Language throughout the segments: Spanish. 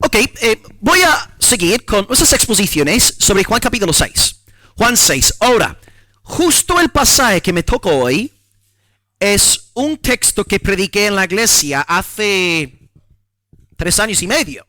Ok, voy a seguir con nuestras exposiciones sobre Juan capítulo 6. Juan 6. Ahora, justo el pasaje que me toca hoy es un texto que prediqué en la iglesia hace 3 años y medio.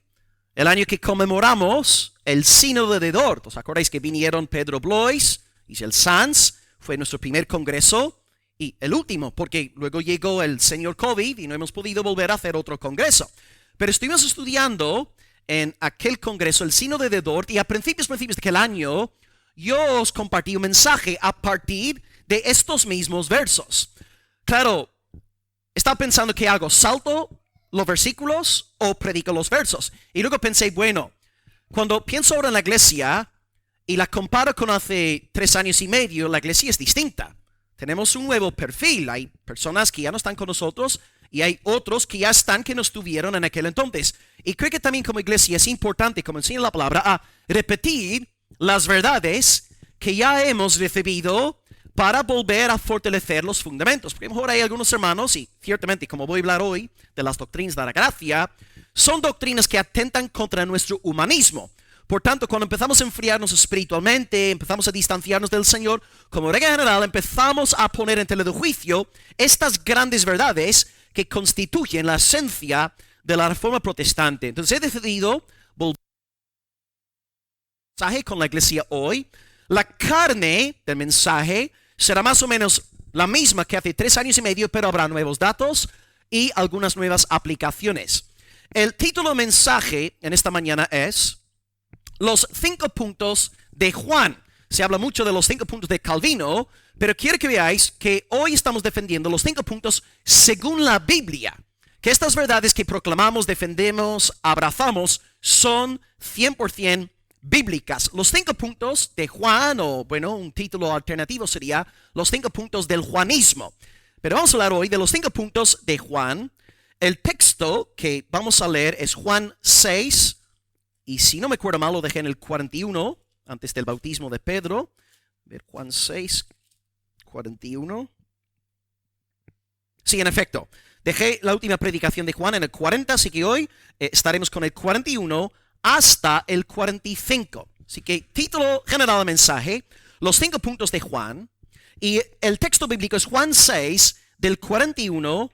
El año que conmemoramos el Sínodo de Dort. ¿Os acordáis que vinieron Pedro Blois y el Sanz? Fue nuestro primer congreso y el último, porque luego llegó el señor COVID y no hemos podido volver a hacer otro congreso. Pero estuvimos estudiando en aquel congreso el Sínodo de Dort y a principios de aquel año yo os compartí un mensaje a partir de estos mismos versos. Claro, estaba pensando que hago, salto los versículos o predico los versos. Y luego pensé, bueno, cuando pienso ahora en la iglesia y la comparo con hace 3 años y medio, la iglesia es distinta. Tenemos un nuevo perfil, hay personas que ya no están con nosotros y hay otros que ya están que no estuvieron en aquel entonces. Y creo que también como iglesia es importante, como enseña la palabra, a repetir las verdades que ya hemos recibido para volver a fortalecer los fundamentos. Porque a lo mejor hay algunos hermanos, y ciertamente como voy a hablar hoy de las doctrinas de la gracia, son doctrinas que atentan contra nuestro humanismo. Por tanto, cuando empezamos a enfriarnos espiritualmente, empezamos a distanciarnos del Señor, como regla general, empezamos a poner en tela de juicio estas grandes verdades que constituyen la esencia de la reforma protestante. Entonces he decidido volver al mensaje con la iglesia hoy. La carne del mensaje será más o menos la misma que hace 3 años y medio, pero habrá nuevos datos y algunas nuevas aplicaciones. El título del mensaje en esta mañana es Los 5 puntos de Juan. Se habla mucho de los 5 puntos de Calvino, pero quiero que veáis que hoy estamos defendiendo los 5 puntos según la Biblia. Que estas verdades que proclamamos, defendemos, abrazamos, son 100% bíblicas. Los 5 puntos de Juan, o bueno, un título alternativo sería los 5 puntos del juanismo. Pero vamos a hablar hoy de los 5 puntos de Juan. El texto que vamos a leer es Juan 6, y si no me acuerdo mal, lo dejé en el 41, antes del bautismo de Pedro. A ver, Juan 6, 41. Sí, en efecto. Dejé la última predicación de Juan en el 40, así que hoy estaremos con el 41 hasta el 45. Así que título general del mensaje, los 5 puntos de Juan. Y el texto bíblico es Juan 6, del 41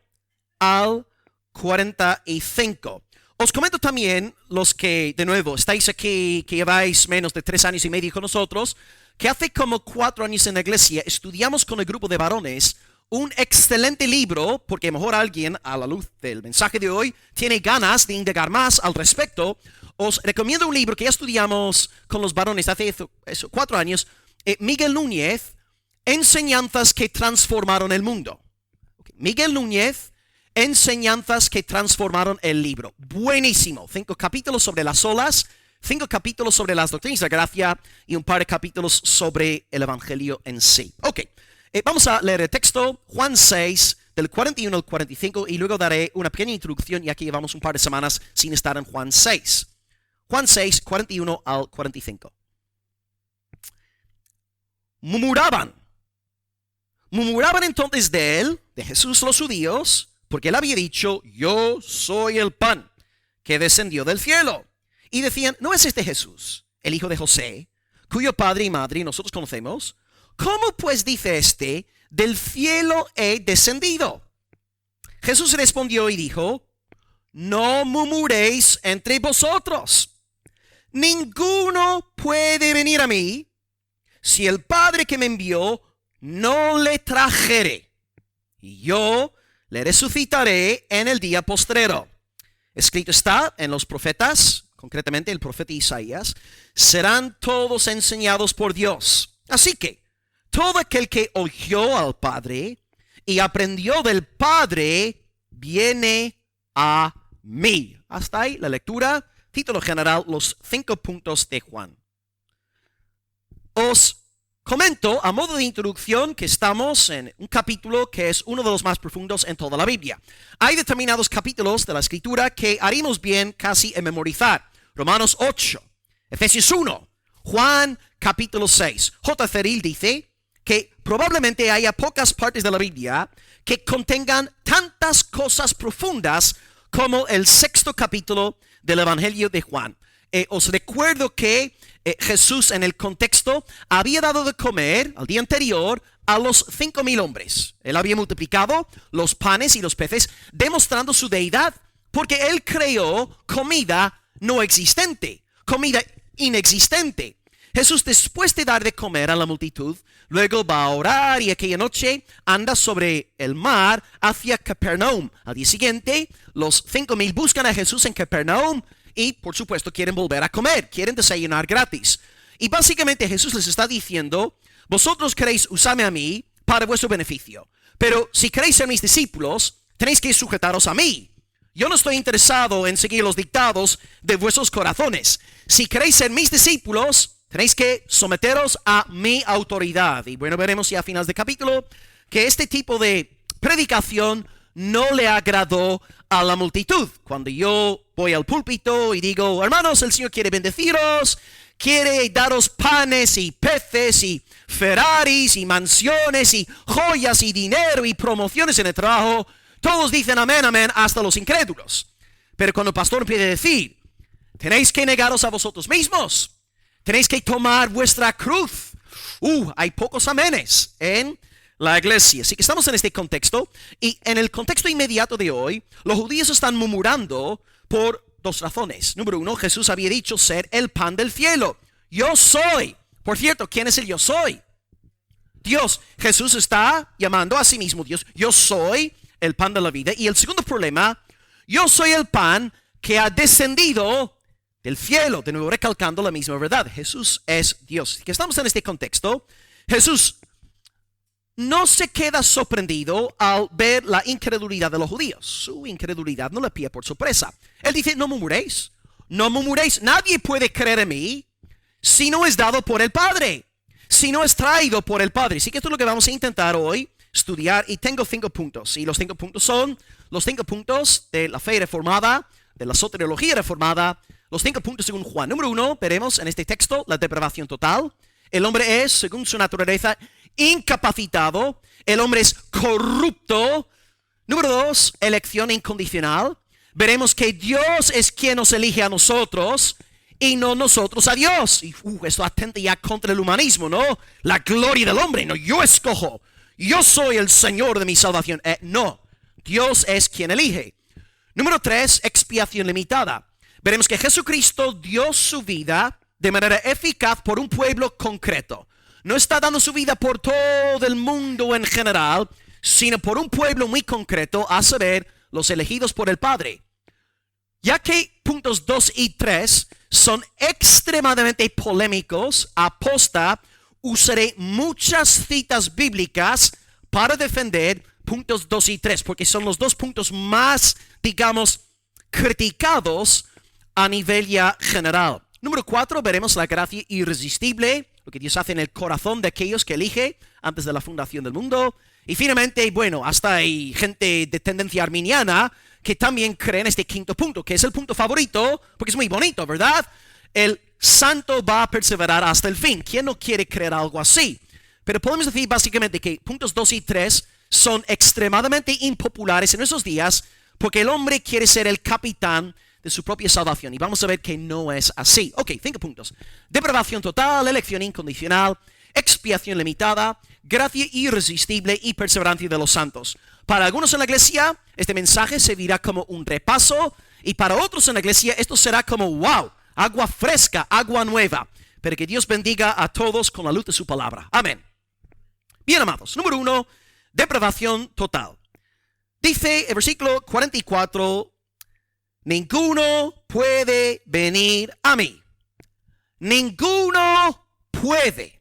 al 45. Os comento también, los que, de nuevo, estáis aquí, que lleváis menos de 3 años y medio con nosotros, que hace como 4 años en la iglesia estudiamos con el grupo de varones un excelente libro, porque a lo mejor alguien, a la luz del mensaje de hoy, tiene ganas de indagar más al respecto. Os recomiendo un libro que ya estudiamos con los varones hace 4 años, Miguel Núñez, Enseñanzas que transformaron el mundo. Miguel Núñez, Enseñanzas que transformaron el libro. Buenísimo. 5 capítulos sobre las olas, 5 capítulos sobre las doctrinas de la gracia y un par de capítulos sobre el evangelio en sí. Ok, vamos a leer el texto, Juan 6, del 41 al 45, y luego daré una pequeña introducción, ya que llevamos un par de semanas sin estar en Juan 6. Juan 6, 41 al 45. Murmuraban entonces de él, de Jesús, los judíos, porque él había dicho, yo soy el pan que descendió del cielo. Y decían, ¿no es este Jesús, el hijo de José, cuyo padre y madre nosotros conocemos? ¿Cómo pues dice este, del cielo he descendido? Jesús respondió y dijo, no murmuréis entre vosotros. Ninguno puede venir a mí si el Padre que me envió no le trajere, y yo le resucitaré en el día postrero. Escrito está en los profetas, concretamente el profeta Isaías, serán todos enseñados por Dios. Así que todo aquel que oyó al Padre y aprendió del Padre, viene a mí. Hasta ahí la lectura. Título general, los 5 puntos de Juan. Os comento a modo de introducción que estamos en un capítulo que es uno de los más profundos en toda la Biblia. Hay determinados capítulos de la Escritura que haríamos bien casi en memorizar. Romanos 8, Efesios 1, Juan capítulo 6. J. Ceril dice que probablemente haya pocas partes de la Biblia que contengan tantas cosas profundas como el 6º capítulo del Evangelio de Juan. Os recuerdo que Jesús en el contexto había dado de comer al día anterior a los 5,000 hombres. Él había multiplicado los panes y los peces, demostrando su deidad, porque él creó comida no existente, comida inexistente. Jesús, después de dar de comer a la multitud, luego va a orar y aquella noche anda sobre el mar hacia Capernaum. Al día siguiente, los 5,000 buscan a Jesús en Capernaum y, por supuesto, quieren volver a comer, quieren desayunar gratis. Y básicamente Jesús les está diciendo: vosotros queréis usarme a mí para vuestro beneficio, pero si queréis ser mis discípulos, tenéis que sujetaros a mí. Yo no estoy interesado en seguir los dictados de vuestros corazones. Si queréis ser mis discípulos, tenéis que someteros a mi autoridad. Y bueno, veremos ya a finales de capítulo que este tipo de predicación no le agradó a la multitud. Cuando yo voy al púlpito y digo: hermanos, el Señor quiere bendeciros, quiere daros panes y peces y Ferraris y mansiones y joyas y dinero y promociones en el trabajo, todos dicen amén, amén, hasta los incrédulos. Pero cuando el pastor empieza a decir: tenéis que negaros a vosotros mismos, tenéis que tomar vuestra cruz, hay pocos amenes en la iglesia. Así que estamos en este contexto, y en el contexto inmediato de hoy, los judíos están murmurando por dos razones. Número uno, Jesús había dicho ser el pan del cielo. Yo soy. Por cierto, ¿quién es el yo soy? Dios. Jesús está llamando a sí mismo Dios. Yo soy el pan de la vida. Y el segundo problema: yo soy el pan que ha descendido del cielo. De nuevo recalcando la misma verdad. Jesús es Dios. Así que estamos en este contexto. Jesús no se queda sorprendido al ver la incredulidad de los judíos. Su incredulidad no le pilla por sorpresa. Él dice: no murmuréis, no murmuréis. Nadie puede creer en mí si no es dado por el Padre, si no es traído por el Padre. Así que esto es lo que vamos a intentar hoy estudiar, y tengo 5 puntos. Y los 5 puntos son los 5 puntos de la fe reformada, de la soteriología reformada, los 5 puntos según Juan. Número 1, veremos en este texto la depravación total. El hombre es, según su naturaleza, incapacitado. El hombre es corrupto. Número 2, elección incondicional. Veremos que Dios es quien nos elige a nosotros y no nosotros a Dios. Y esto atenta ya contra el humanismo, ¿no? La gloria del hombre. No, yo escojo. Yo soy el Señor de mi salvación. No, Dios es quien elige. Número 3, expiación limitada. Veremos que Jesucristo dio su vida de manera eficaz por un pueblo concreto. No está dando su vida por todo el mundo en general, sino por un pueblo muy concreto, a saber, los elegidos por el Padre. Ya que puntos 2 y 3 son extremadamente polémicos, aposta, usaré muchas citas bíblicas para defender puntos 2 y 3, porque son los dos puntos más, digamos, criticados a nivel ya general. Número 4, veremos la gracia irresistible, lo que Dios hace en el corazón de aquellos que elige antes de la fundación del mundo. Y finalmente, bueno, hasta hay gente de tendencia arminiana que también cree en este 5º punto, que es el punto favorito, porque es muy bonito, ¿verdad? El santo va a perseverar hasta el fin. ¿Quién no quiere creer algo así? Pero podemos decir básicamente que puntos 2 y 3 son extremadamente impopulares en esos días, porque el hombre quiere ser el capitán de su propia salvación. Y vamos a ver que no es así. Ok, 5 puntos. Depravación total, elección incondicional, expiación limitada, gracia irresistible y perseverancia de los santos. Para algunos en la iglesia, este mensaje servirá como un repaso, y para otros en la iglesia esto será como wow, agua fresca, agua nueva. Pero que Dios bendiga a todos con la luz de su palabra. Amén. Bien, amados. Número 1, depravación total. Dice el versículo 44, ninguno puede venir a mí. Ninguno puede.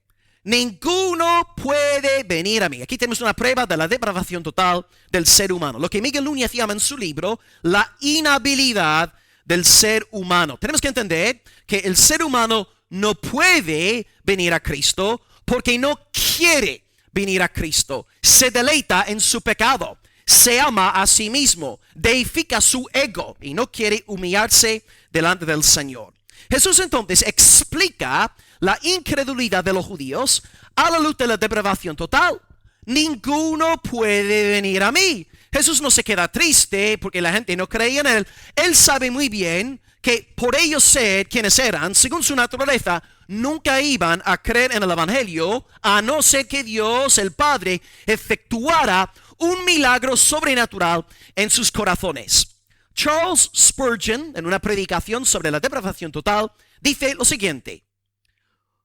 Ninguno puede venir a mí. Aquí tenemos una prueba de la depravación total del ser humano. Lo que Miguel Núñez llama en su libro la inhabilidad del ser humano. Tenemos que entender que el ser humano no puede venir a Cristo porque no quiere venir a Cristo. Se deleita en su pecado. Se ama a sí mismo. Deifica su ego y no quiere humillarse delante del Señor. Jesús entonces explica la incredulidad de los judíos a la luz de la depravación total. Ninguno puede venir a mí. Jesús no se queda triste porque la gente no creía en él. Él sabe muy bien que por ellos ser quienes eran, según su naturaleza, nunca iban a creer en el Evangelio, a no ser que Dios, el Padre, efectuara un milagro sobrenatural en sus corazones. Charles Spurgeon, en una predicación sobre la depravación total, dice lo siguiente: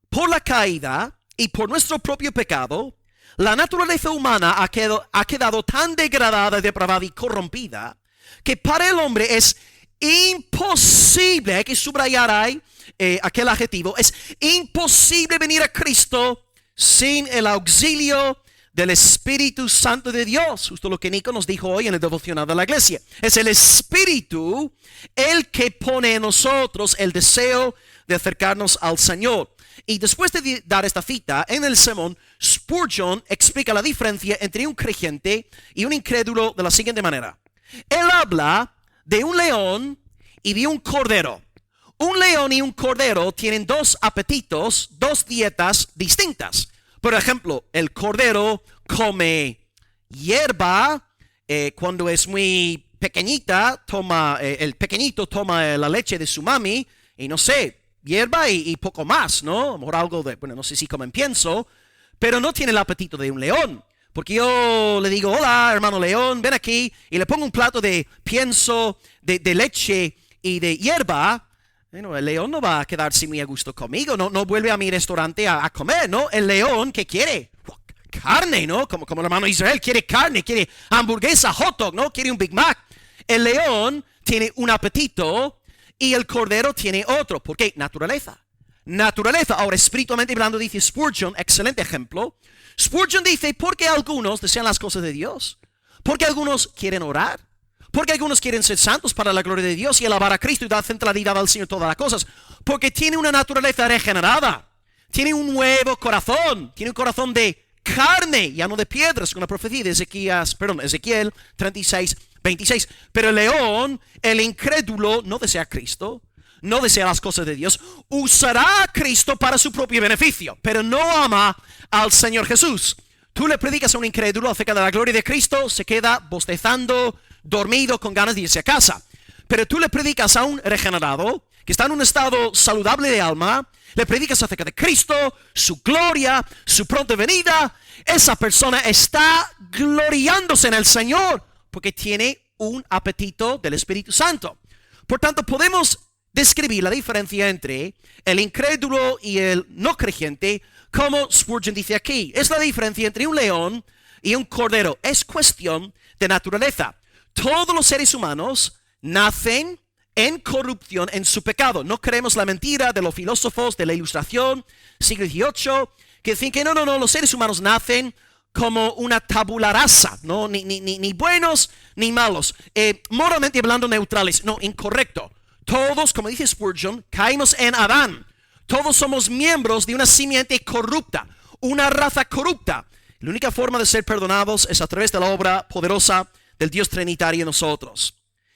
por la caída y por nuestro propio pecado, la naturaleza humana ha quedado tan degradada, depravada y corrompida que para el hombre es imposible, hay que subrayar ahí aquel adjetivo, es imposible venir a Cristo sin el auxilio del Espíritu Santo de Dios. Justo lo que Nico nos dijo hoy en el devocional de la iglesia. Es el Espíritu el que pone en nosotros el deseo de acercarnos al Señor. Y después de dar esta cita, en el sermón, Spurgeon explica la diferencia entre un creyente y un incrédulo de la siguiente manera. Él habla de un león y de un cordero. Un león y un cordero tienen dos apetitos, dos dietas distintas. Por ejemplo, el cordero come hierba cuando es muy pequeñita, el pequeñito toma la leche de su mami y no sé, hierba y poco más, ¿no? A lo mejor algo de, bueno, no sé si comen pienso, pero no tiene el apetito de un león. Porque yo le digo, hola, hermano león, ven aquí, y le pongo un plato de pienso, de leche y de hierba. Bueno, el león no va a quedarse muy a gusto conmigo, no vuelve a mi restaurante a comer, ¿no? El león, ¿qué quiere? Carne, ¿no? Como el hermano Israel, quiere carne, quiere hamburguesa, hot dog, ¿no? Quiere un Big Mac. El león tiene un apetito y el cordero tiene otro. ¿Por qué? Naturaleza. Naturaleza. Ahora, espiritualmente hablando, dice Spurgeon, excelente ejemplo. Spurgeon dice, porque algunos desean las cosas de Dios, porque algunos quieren orar, porque algunos quieren ser santos para la gloria de Dios y alabar a Cristo y dar centralidad al Señor en todas las cosas, porque tiene una naturaleza regenerada, tiene un nuevo corazón, tiene un corazón de carne, ya no de piedra, según la profecía de Ezequiel 36, 26. Pero el león, el incrédulo, no desea a Cristo, no desea las cosas de Dios, usará a Cristo para su propio beneficio, pero no ama al Señor Jesús. Tú le predicas a un incrédulo acerca de la gloria de Cristo, se queda bostezando, dormido, con ganas de irse a casa. Pero tú le predicas a un regenerado, que está en un estado saludable de alma, le predicas acerca de Cristo, su gloria, su pronta venida. Esa persona está gloriándose en el Señor, porque tiene un apetito del Espíritu Santo. Por tanto, podemos describir la diferencia entre el incrédulo y el no creyente, como Spurgeon dice aquí. Es la diferencia entre un león y un cordero. Es cuestión de naturaleza. Todos los seres humanos nacen en corrupción, en su pecado. No creemos la mentira de los filósofos de la Ilustración, siglo XVIII, que dicen que no, los seres humanos nacen como una tabula rasa, ¿no? Ni buenos ni malos. Moralmente hablando, neutrales. No, incorrecto. Todos, como dice Spurgeon, caímos en Adán. Todos somos miembros de una simiente corrupta, una raza corrupta. La única forma de ser perdonados es a través de la obra poderosa del Dios Trinitario en nosotros.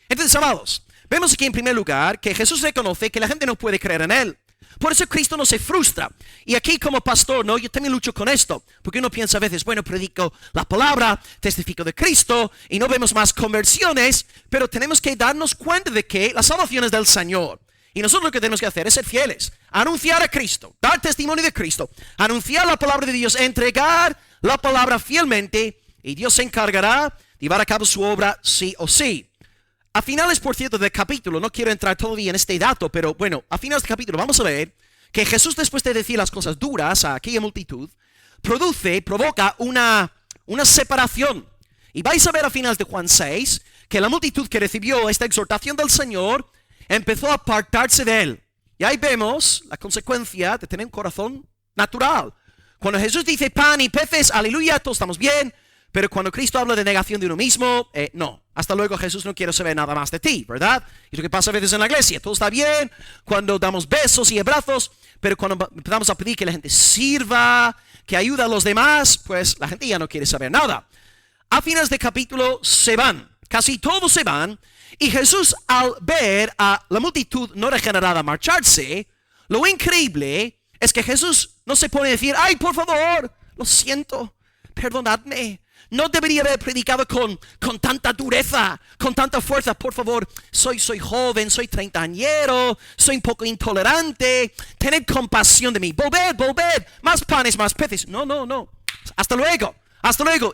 Entonces, amados, vemos aquí en primer lugar que Jesús reconoce que la gente no puede creer en Él. Por eso Cristo no se frustra. Y aquí como pastor, ¿no? Yo también lucho con esto. Porque uno piensa a veces, bueno, predico la palabra, testifico de Cristo y no vemos más conversiones. Pero tenemos que darnos cuenta de que la salvación es del Señor. Y nosotros lo que tenemos que hacer es ser fieles. Anunciar a Cristo, dar testimonio de Cristo, anunciar la palabra de Dios, entregar la palabra fielmente. Y Dios se encargará de llevar a cabo su obra sí o sí. A finales, por cierto, del capítulo, no quiero entrar todavía en este dato, pero bueno, a finales del capítulo vamos a ver que Jesús, después de decir las cosas duras a aquella multitud, provoca una separación. Y vais a ver a finales de Juan 6 que la multitud que recibió esta exhortación del Señor empezó a apartarse de Él. Y ahí vemos la consecuencia de tener un corazón natural. Cuando Jesús dice pan y peces, aleluya, todos estamos bien. Pero cuando Cristo habla de negación de uno mismo, no. Hasta luego, Jesús, no quiero saber nada más de ti, ¿verdad? Y lo que pasa a veces en la iglesia. Todo está bien cuando damos besos y abrazos, pero cuando empezamos a pedir que la gente sirva, que ayude a los demás, pues la gente ya no quiere saber nada. A finales de capítulo se van. Casi todos se van. Y Jesús, al ver a la multitud no regenerada marcharse, lo increíble es que Jesús no se pone a decir, ay, por favor, lo siento, perdonadme. no debería haber predicado con tanta dureza, con tanta fuerza. Por favor, soy joven, soy treintañero, soy un poco intolerante. Tened compasión de mí. Volved, más panes, más peces. No. Hasta luego.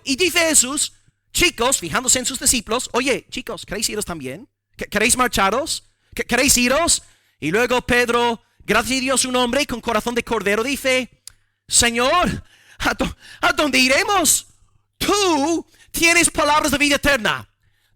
Y dice Jesús, chicos, fijándose en sus discípulos, oye, chicos, ¿queréis iros también? ¿Queréis marcharos? ¿Queréis iros? Y luego Pedro, gracias a Dios, un hombre con corazón de cordero, dice, Señor, ¿a dónde iremos? Tú tienes palabras de vida eterna.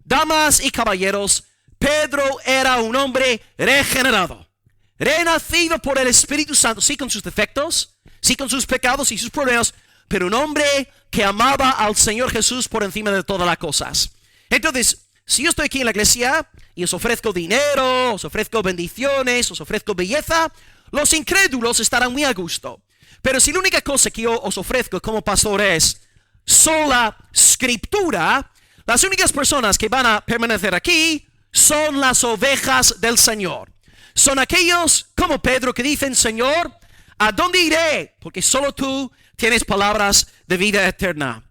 Damas y caballeros, Pedro era un hombre regenerado, renacido por el Espíritu Santo, sí con sus defectos, sí con sus pecados y sus problemas, pero un hombre que amaba al Señor Jesús por encima de todas las cosas. Entonces, si yo estoy aquí en la iglesia y os ofrezco dinero, os ofrezco bendiciones, os ofrezco belleza, los incrédulos estarán muy a gusto. Pero si la única cosa que yo os ofrezco como pastor es sola escritura, las únicas personas que van a permanecer aquí son las ovejas del Señor. Son aquellos como Pedro que dicen, Señor, ¿a dónde iré? Porque solo tú tienes palabras de vida eterna.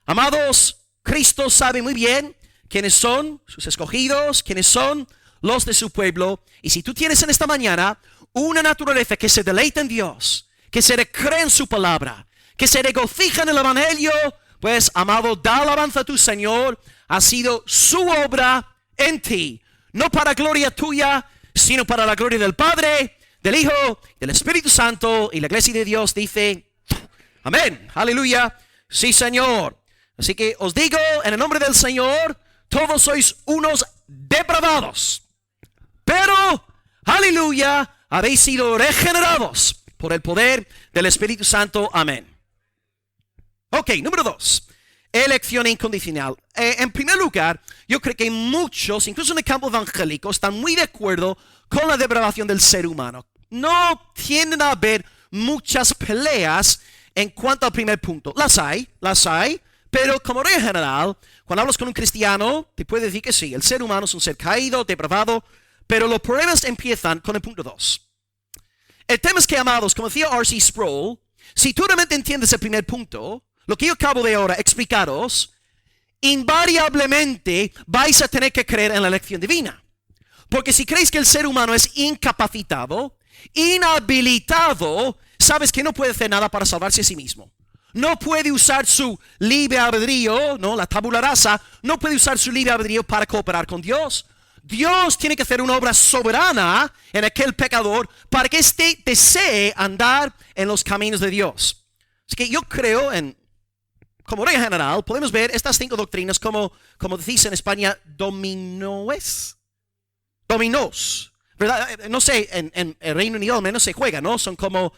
Amados, Cristo sabe muy bien quiénes son sus escogidos, quiénes son los de su pueblo. Y si tú tienes en esta mañana una naturaleza que se deleita en Dios, que se recrea en su palabra, que se regocija en el Evangelio, pues, amado, da alabanza a tu Señor. Ha sido su obra en ti, no para gloria tuya, sino para la gloria del Padre, del Hijo, del Espíritu Santo. Y la iglesia de Dios dice, amén, aleluya, sí, Señor. Así que os digo, en el nombre del Señor, todos sois unos depravados, pero, aleluya, habéis sido regenerados por el poder del Espíritu Santo. Amén. Ok, número 2. Elección incondicional. En primer lugar, yo creo que muchos, incluso en el campo evangélico, están muy de acuerdo con la depravación del ser humano. No tienden a haber muchas peleas en cuanto al primer punto. Las hay, pero como regla general, cuando hablas con un cristiano, te puede decir que sí, el ser humano es un ser caído, depravado, pero los problemas empiezan con el punto 2. El tema es que, amados, como decía R.C. Sproul, si tú realmente entiendes el primer punto, lo que yo acabo de ahora explicaros, invariablemente vais a tener que creer en la elección divina. Porque si creéis que el ser humano es incapacitado, inhabilitado, sabes que no puede hacer nada para salvarse a sí mismo. No puede usar su libre albedrío, ¿no? La tabula rasa, no puede usar su libre albedrío para cooperar con Dios. Dios tiene que hacer una obra soberana en aquel pecador para que éste desee andar en los caminos de Dios. Así que yo creo como regla general, podemos ver estas 5 doctrinas como decís en España, dominos, ¿verdad? No sé, en el Reino Unido al menos se juega, ¿no? Son como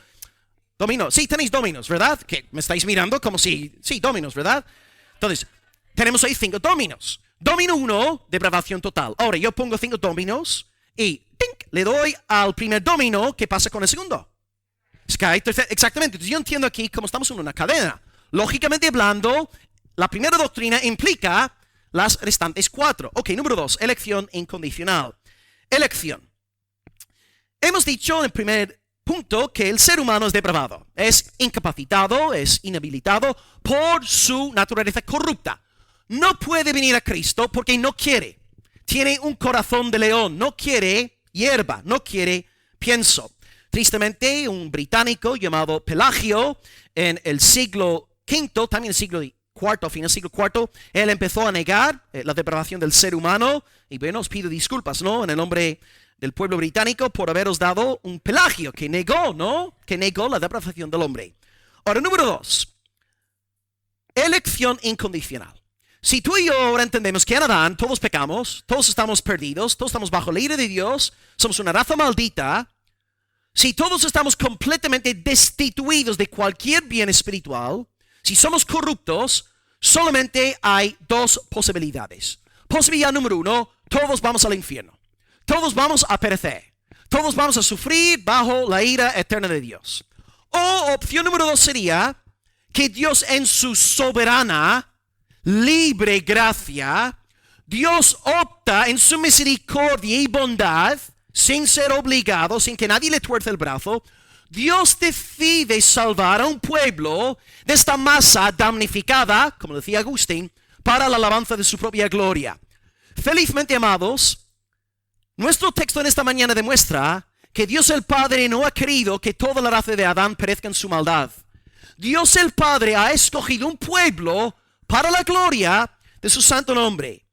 dominos. Sí, tenéis dominos, ¿verdad? Que me estáis mirando como si, sí, dominos, ¿verdad? Entonces, tenemos ahí 5 dominos. Domino 1, depravación total. Ahora, yo pongo 5 dominos y ¡tink! Le doy al primer domino. ¿Qué pasa con el segundo? Exactamente. Entonces, yo entiendo aquí como estamos en una cadena. Lógicamente hablando, la primera doctrina implica las restantes 4. Ok, número 2, elección incondicional. Elección. Hemos dicho en el primer punto que el ser humano es depravado. Es incapacitado, es inhabilitado por su naturaleza corrupta. No puede venir a Cristo porque no quiere. Tiene un corazón de león, no quiere hierba, no quiere pienso. Tristemente, un británico llamado Pelagio en el siglo V, también el siglo IV, fin del siglo IV, él empezó a negar la depravación del ser humano. Y bueno, os pido disculpas, ¿no? En el nombre del pueblo británico por haberos dado un Pelagio que negó, ¿no? Que negó la depravación del hombre. Ahora, número 2. Elección incondicional. Si tú y yo ahora entendemos que en Adán todos pecamos, todos estamos perdidos, todos estamos bajo la ira de Dios, somos una raza maldita, si todos estamos completamente destituidos de cualquier bien espiritual, si somos corruptos, solamente hay 2 posibilidades. Posibilidad número 1, todos vamos al infierno. Todos vamos a perecer. Todos vamos a sufrir bajo la ira eterna de Dios. O opción número 2 sería que Dios en su soberana, libre gracia, Dios opta en su misericordia y bondad, sin ser obligado, sin que nadie le tuerce el brazo, Dios decide salvar a un pueblo de esta masa damnificada, como decía Agustín, para la alabanza de su propia gloria. Felizmente, amados, nuestro texto en esta mañana demuestra que Dios el Padre no ha querido que toda la raza de Adán perezca en su maldad. Dios el Padre ha escogido un pueblo para la gloria de su santo nombre.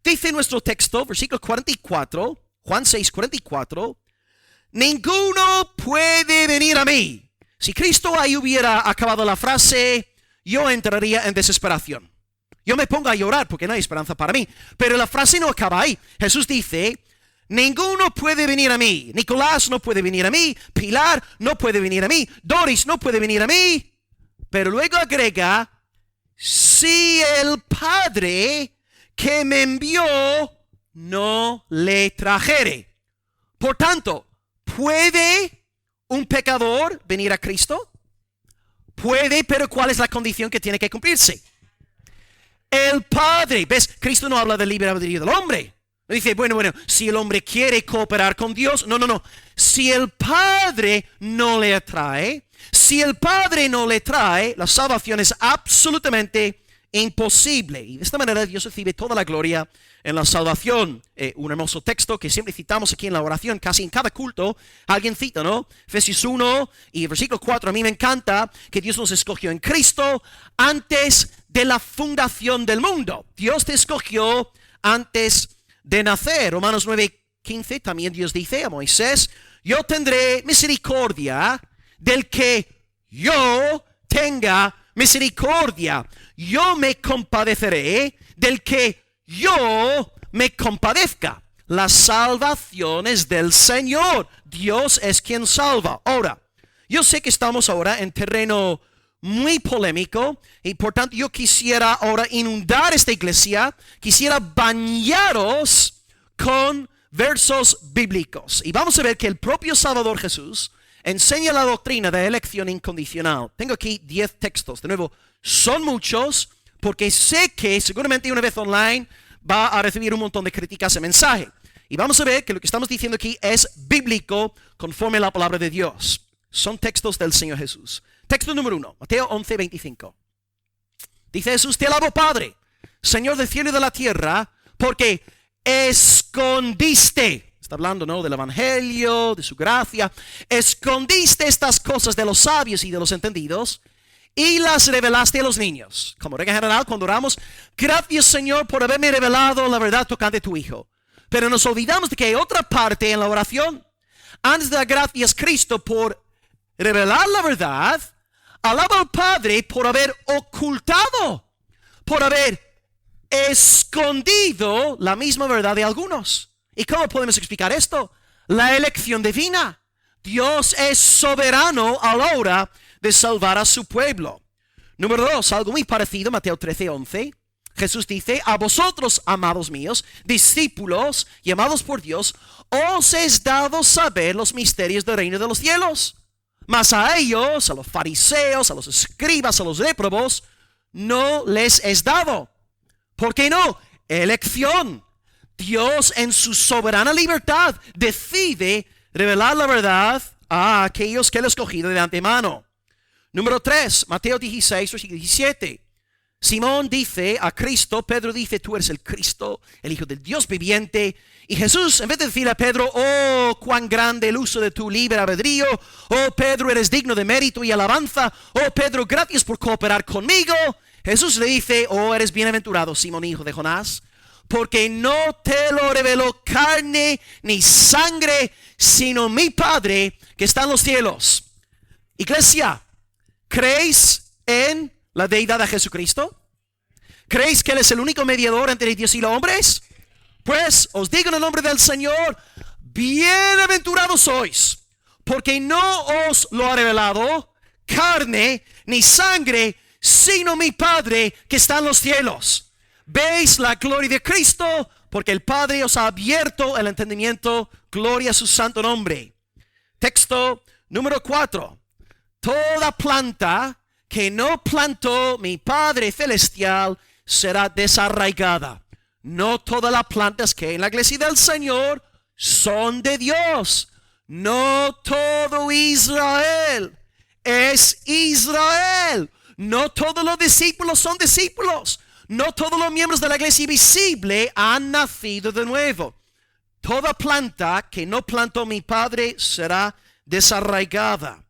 Dice nuestro texto, versículo 44, Juan 6, 44, ninguno puede venir a mí. Si Cristo ahí hubiera acabado la frase, yo entraría en desesperación. Yo me pongo a llorar porque no hay esperanza para mí. Pero la frase no acaba ahí. Jesús dice, ninguno puede venir a mí. Nicolás no puede venir a mí. Pilar no puede venir a mí. Doris no puede venir a mí. Pero luego agrega, si el Padre que me envió no le trajere. Por tanto, ¿puede un pecador venir a Cristo? Puede, pero ¿cuál es la condición que tiene que cumplirse? El Padre. ¿Ves? Cristo no habla del libre albedrío del hombre. No dice, bueno, si el hombre quiere cooperar con Dios. No. Si el Padre no le atrae, la salvación es absolutamente imposible. Y de esta manera Dios recibe toda la gloria en la salvación. Un hermoso texto que siempre citamos aquí en la oración, casi en cada culto, alguien cita, ¿no? Efesios 1 y versículo 4, a mí me encanta que Dios nos escogió en Cristo antes de la fundación del mundo. Dios te escogió antes de nacer. Romanos 9:15 también Dios dice a Moisés, yo tendré misericordia del que yo tenga misericordia. Yo me compadeceré del que yo me compadezca. La salvación es del Señor. Dios es quien salva. Ahora, yo sé que estamos ahora en terreno muy polémico y por tanto yo quisiera ahora inundar esta iglesia, quisiera bañaros con versos bíblicos. Y vamos a ver que el propio Salvador Jesús enseña la doctrina de elección incondicional. Tengo aquí 10 textos. De nuevo, son muchos porque sé que seguramente una vez online va a recibir un montón de críticas ese mensaje. Y vamos a ver que lo que estamos diciendo aquí es bíblico conforme a la palabra de Dios. Son textos del Señor Jesús. Texto número 1, Mateo 11:25. Dice Jesús, te alabo Padre, Señor del cielo y de la tierra, porque escondiste, está hablando, ¿no?, del evangelio, de su gracia, escondiste estas cosas de los sabios y de los entendidos y las revelaste a los niños. Como regla general, cuando oramos, gracias Señor por haberme revelado la verdad tocante a tu Hijo. Pero nos olvidamos de que hay otra parte en la oración. Antes de dar gracias Cristo por revelar la verdad, alaba al Padre por haber ocultado, por haber escondido la misma verdad de algunos. ¿Y cómo podemos explicar esto? La elección divina. Dios es soberano a la hora de salvar a su pueblo. Número 2, algo muy parecido, Mateo 13:11. Jesús dice, a vosotros, amados míos, discípulos llamados por Dios, os es dado saber los misterios del reino de los cielos. Mas a ellos, a los fariseos, a los escribas, a los réprobos, no les es dado. ¿Por qué no? Elección. Dios en su soberana libertad decide revelar la verdad a aquellos que él ha escogido de antemano. Número 3, Mateo 16, versículo 17. Simón dice a Cristo, Pedro dice, tú eres el Cristo, el Hijo del Dios viviente. Y Jesús, en vez de decirle a Pedro, oh, cuán grande el uso de tu libre albedrío, oh, Pedro, eres digno de mérito y alabanza, oh, Pedro, gracias por cooperar conmigo, Jesús le dice, oh, eres bienaventurado, Simón, hijo de Jonás, porque no te lo reveló carne ni sangre, sino mi Padre que está en los cielos. Iglesia, ¿creéis en la deidad de Jesucristo? ¿Creéis que Él es el único mediador entre Dios y los hombres? Pues os digo en el nombre del Señor, bienaventurados sois, porque no os lo ha revelado carne ni sangre, sino mi Padre que está en los cielos. ¿Veis la gloria de Cristo? Porque el Padre os ha abierto el entendimiento. Gloria a su santo nombre. Texto número 4. Toda planta que no plantó mi Padre celestial será desarraigada. No todas las plantas que en la iglesia del Señor son de Dios. No todo Israel es Israel. No todos los discípulos son discípulos. No todos los miembros de la iglesia visible han nacido de nuevo. Toda planta que no plantó mi Padre será desarraigada.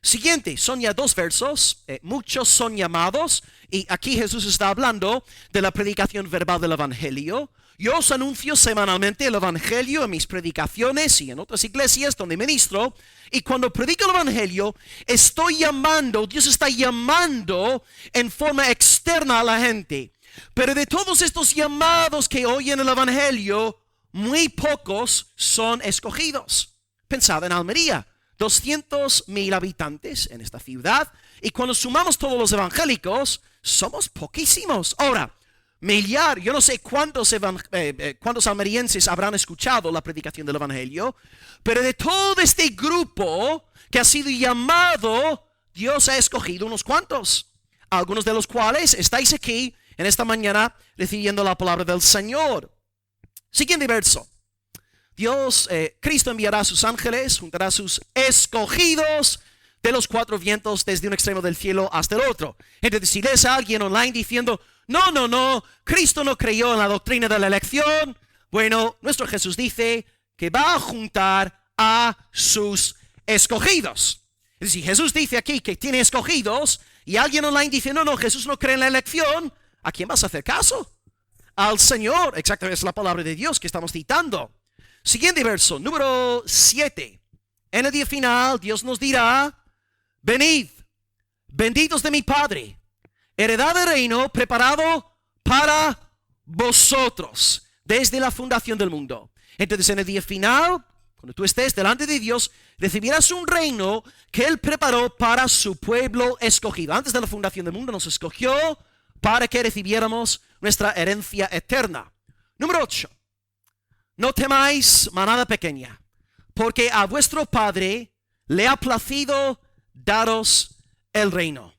Siguiente, son ya 2 versos. Muchos son llamados. Y aquí Jesús está hablando de la predicación verbal del Evangelio. Yo os anuncio semanalmente el Evangelio en mis predicaciones y en otras iglesias donde ministro. Y cuando predico el Evangelio, estoy llamando, Dios está llamando en forma externa a la gente. Pero de todos estos llamados que oyen el Evangelio, muy pocos son escogidos. Pensad en Almería, 200,000 habitantes en esta ciudad. Y cuando sumamos todos los evangélicos, somos poquísimos. Ahora, yo no sé cuántos almerienses habrán escuchado la predicación del Evangelio, pero de todo este grupo que ha sido llamado, Dios ha escogido unos cuantos, algunos de los cuales estáis aquí en esta mañana recibiendo la palabra del Señor. Siguiente verso. Cristo enviará a sus ángeles, juntará a sus escogidos de los 4 vientos desde un extremo del cielo hasta el otro. Entonces, si lees a alguien online diciendo, no, Cristo no creyó en la doctrina de la elección, bueno, nuestro Jesús dice que va a juntar a sus escogidos. Es decir, Jesús dice aquí que tiene escogidos y alguien online dice, no, Jesús no cree en la elección, ¿a quién vas a hacer caso? Al Señor. Exactamente, es la palabra de Dios que estamos citando. Siguiente verso, número 7. En el día final, Dios nos dirá, venid, benditos de mi Padre, heredad del reino preparado para vosotros desde la fundación del mundo. Entonces, en el día final, cuando tú estés delante de Dios, recibirás un reino que Él preparó para su pueblo escogido. Antes de la fundación del mundo nos escogió para que recibiéramos nuestra herencia eterna. Número 8. No temáis, manada pequeña, porque a vuestro Padre le ha placido daros el reino.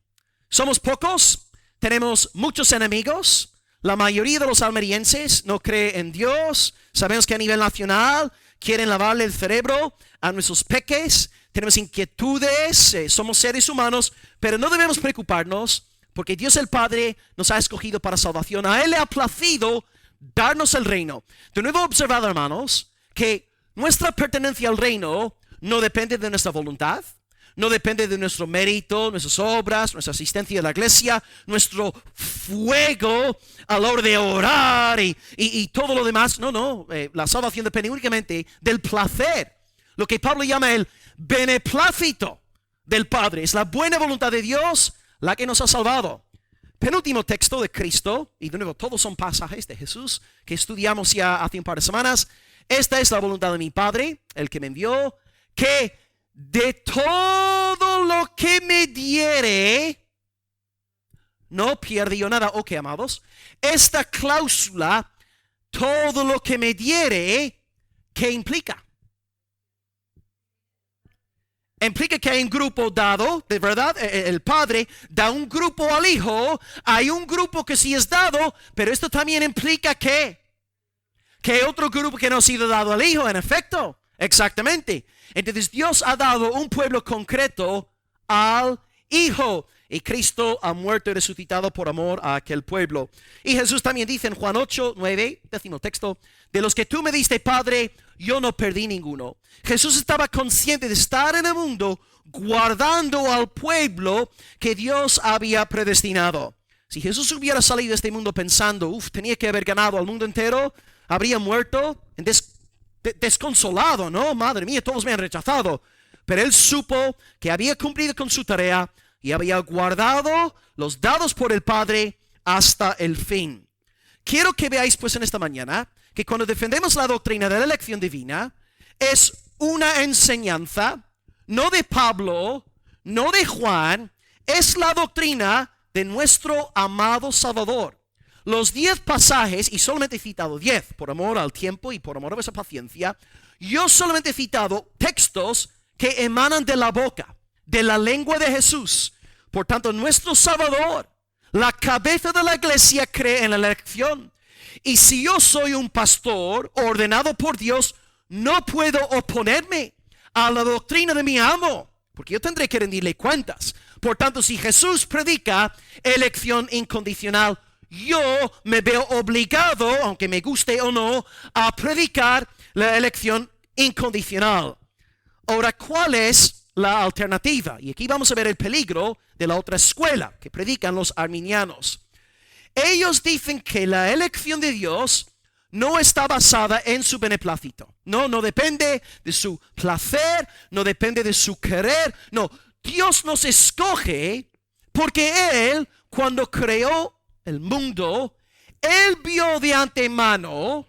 Somos pocos, tenemos muchos enemigos. La mayoría de los almerienses no cree en Dios. Sabemos que a nivel nacional quieren lavarle el cerebro a nuestros peques. Tenemos inquietudes, somos seres humanos, pero no debemos preocuparnos porque Dios el Padre nos ha escogido para salvación. A Él le ha placido darnos el reino. De nuevo, observad, hermanos, que nuestra pertenencia al reino no depende de nuestra voluntad, no depende de nuestro mérito, nuestras obras, nuestra asistencia a la iglesia, nuestro fuego a la hora de orar y todo lo demás. No, la salvación depende únicamente del placer, lo que Pablo llama el beneplácito del Padre. Es la buena voluntad de Dios la que nos ha salvado. Penúltimo texto de Cristo, y de nuevo todos son pasajes de Jesús que estudiamos ya hace un par de semanas. Esta es la voluntad de mi Padre, el que me envió, que de todo lo que me diere, no pierda yo nada. Ok, amados, esta cláusula, todo lo que me diere, ¿qué implica? Implica que hay un grupo dado, de verdad, el Padre da un grupo al Hijo, hay un grupo que sí es dado, pero esto también implica que hay otro grupo que no ha sido dado al Hijo, en efecto, exactamente. Entonces Dios ha dado un pueblo concreto al Hijo, y Cristo ha muerto y resucitado por amor a aquel pueblo. Y Jesús también dice en Juan 8, 9, décimo texto, de los que tú me diste, Padre, yo no perdí ninguno. Jesús estaba consciente de estar en el mundo guardando al pueblo que Dios había predestinado. Si Jesús hubiera salido de este mundo pensando, tenía que haber ganado al mundo entero, habría muerto desconsolado, ¿no? Madre mía, todos me han rechazado. Pero Él supo que había cumplido con su tarea y había guardado los dados por el Padre hasta el fin. Quiero que veáis pues en esta mañana que cuando defendemos la doctrina de la elección divina, es una enseñanza, no de Pablo, no de Juan, es la doctrina de nuestro amado Salvador. Los 10 pasajes, y solamente he citado 10 por amor al tiempo y por amor a vuestra paciencia, yo solamente he citado textos que emanan de la boca, de la lengua de Jesús. Por tanto, nuestro Salvador, la cabeza de la iglesia, cree en la elección. Y si yo soy un pastor ordenado por Dios, no puedo oponerme a la doctrina de mi amo, porque yo tendré que rendirle cuentas. Por tanto, si Jesús predica elección incondicional, yo me veo obligado, aunque me guste o no, a predicar la elección incondicional. Ahora, ¿cuál es la alternativa? Y aquí vamos a ver el peligro de la otra escuela que predican los arminianos. Ellos dicen que la elección de Dios no está basada en su beneplácito. No depende de su placer, no depende de su querer. No, Dios nos escoge porque Él, cuando creó el mundo, Él vio de antemano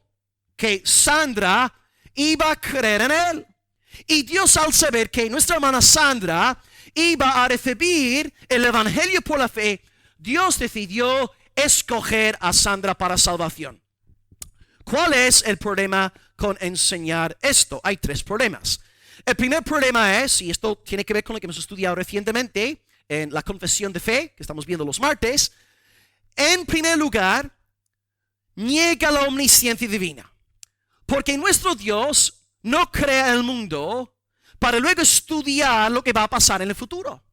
que Sandra iba a creer en Él. Y Dios, al saber que nuestra hermana Sandra iba a recibir el evangelio por la fe, Dios decidió escoger a Sandra para salvación. ¿Cuál es el problema con enseñar esto? Hay tres problemas. El primer problema es, y esto tiene que ver con lo que hemos estudiado recientemente en la confesión de fe, que estamos viendo los martes. En primer lugar, niega la omnisciencia divina. Porque nuestro Dios no crea el mundo para luego estudiar lo que va a pasar en el futuro.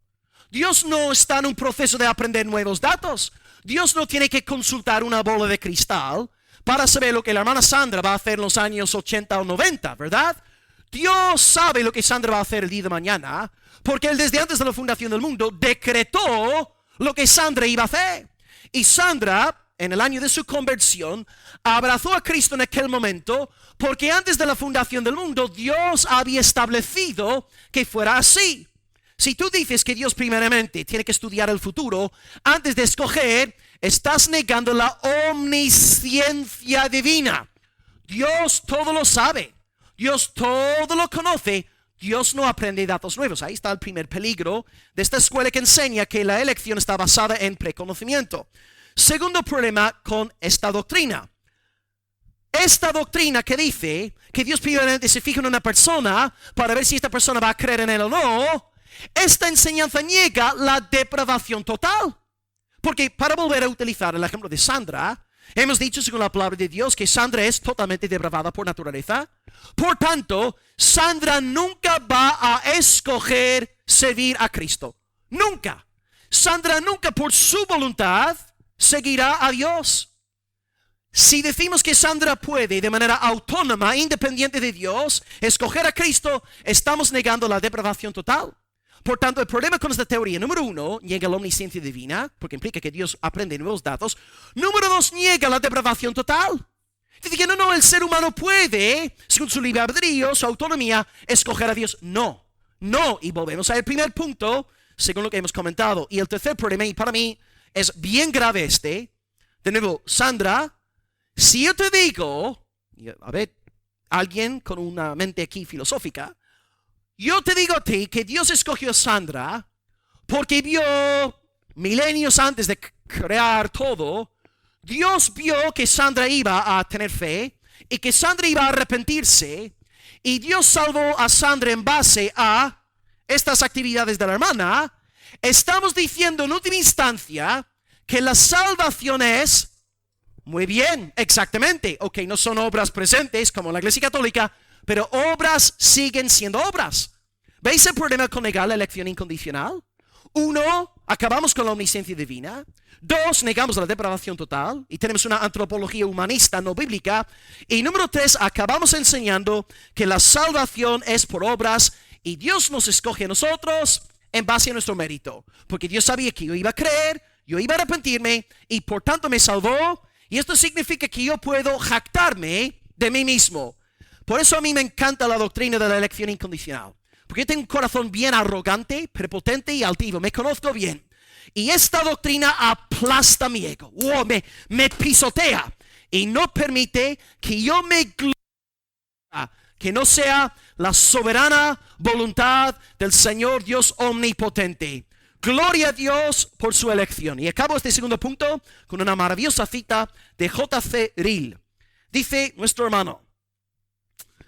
Dios no está en un proceso de aprender nuevos datos. Dios no tiene que consultar una bola de cristal para saber lo que la hermana Sandra va a hacer en los años 80 o 90, ¿verdad? Dios sabe lo que Sandra va a hacer el día de mañana, porque Él desde antes de la fundación del mundo decretó lo que Sandra iba a hacer. Y Sandra, en el año de su conversión, abrazó a Cristo en aquel momento, porque antes de la fundación del mundo, Dios había establecido que fuera así. Si tú dices que Dios primeramente tiene que estudiar el futuro antes de escoger, estás negando la omnisciencia divina. Dios todo lo sabe. Dios todo lo conoce. Dios no aprende datos nuevos. Ahí está el primer peligro de esta escuela que enseña que la elección está basada en preconocimiento. Segundo problema con esta doctrina. Esta doctrina que dice que Dios primeramente se fija en una persona para ver si esta persona va a creer en Él o no, esta enseñanza niega la depravación total. Porque para volver a utilizar el ejemplo de Sandra, hemos dicho según la palabra de Dios que Sandra es totalmente depravada por naturaleza. Por tanto, Sandra nunca va a escoger servir a Cristo. Nunca. Sandra nunca por su voluntad seguirá a Dios. Si decimos que Sandra puede de manera autónoma, independiente de Dios, escoger a Cristo, estamos negando la depravación total. Por tanto, el problema con esta teoría, número uno, niega la omnisciencia divina, porque implica que Dios aprende nuevos datos. Número dos, niega la depravación total. Dice que no, el ser humano puede, según su libre albedrío, su autonomía, escoger a Dios. No. Y volvemos al primer punto, según lo que hemos comentado. Y el tercer problema, y para mí es bien grave de nuevo, Sandra, si yo te digo, a ver, alguien con una mente aquí filosófica, yo te digo a ti que Dios escogió a Sandra porque vio milenios antes de crear todo, Dios vio que Sandra iba a tener fe y que Sandra iba a arrepentirse, y Dios salvó a Sandra en base a estas actividades de la hermana. Estamos diciendo en última instancia que la salvación es, muy bien, exactamente, ok, no son obras presentes como la Iglesia Católica, pero obras siguen siendo obras. ¿Veis el problema con negar la elección incondicional? Uno, acabamos con la omnisciencia divina. Dos, negamos la depravación total y tenemos una antropología humanista no bíblica. Y número tres, acabamos enseñando que la salvación es por obras y Dios nos escoge a nosotros en base a nuestro mérito. Porque Dios sabía que yo iba a creer, yo iba a arrepentirme y por tanto me salvó. Y esto significa que yo puedo jactarme de mí mismo. Por eso a mí me encanta la doctrina de la elección incondicional. Porque yo tengo un corazón bien arrogante, prepotente y altivo. Me conozco bien. Y esta doctrina aplasta mi ego. Wow, me pisotea. Y no permite que yo me gloríe, que no sea la soberana voluntad del Señor Dios omnipotente. Gloria a Dios por su elección. Y acabo este segundo punto con una maravillosa cita de J.C. Ryle. Dice nuestro hermano: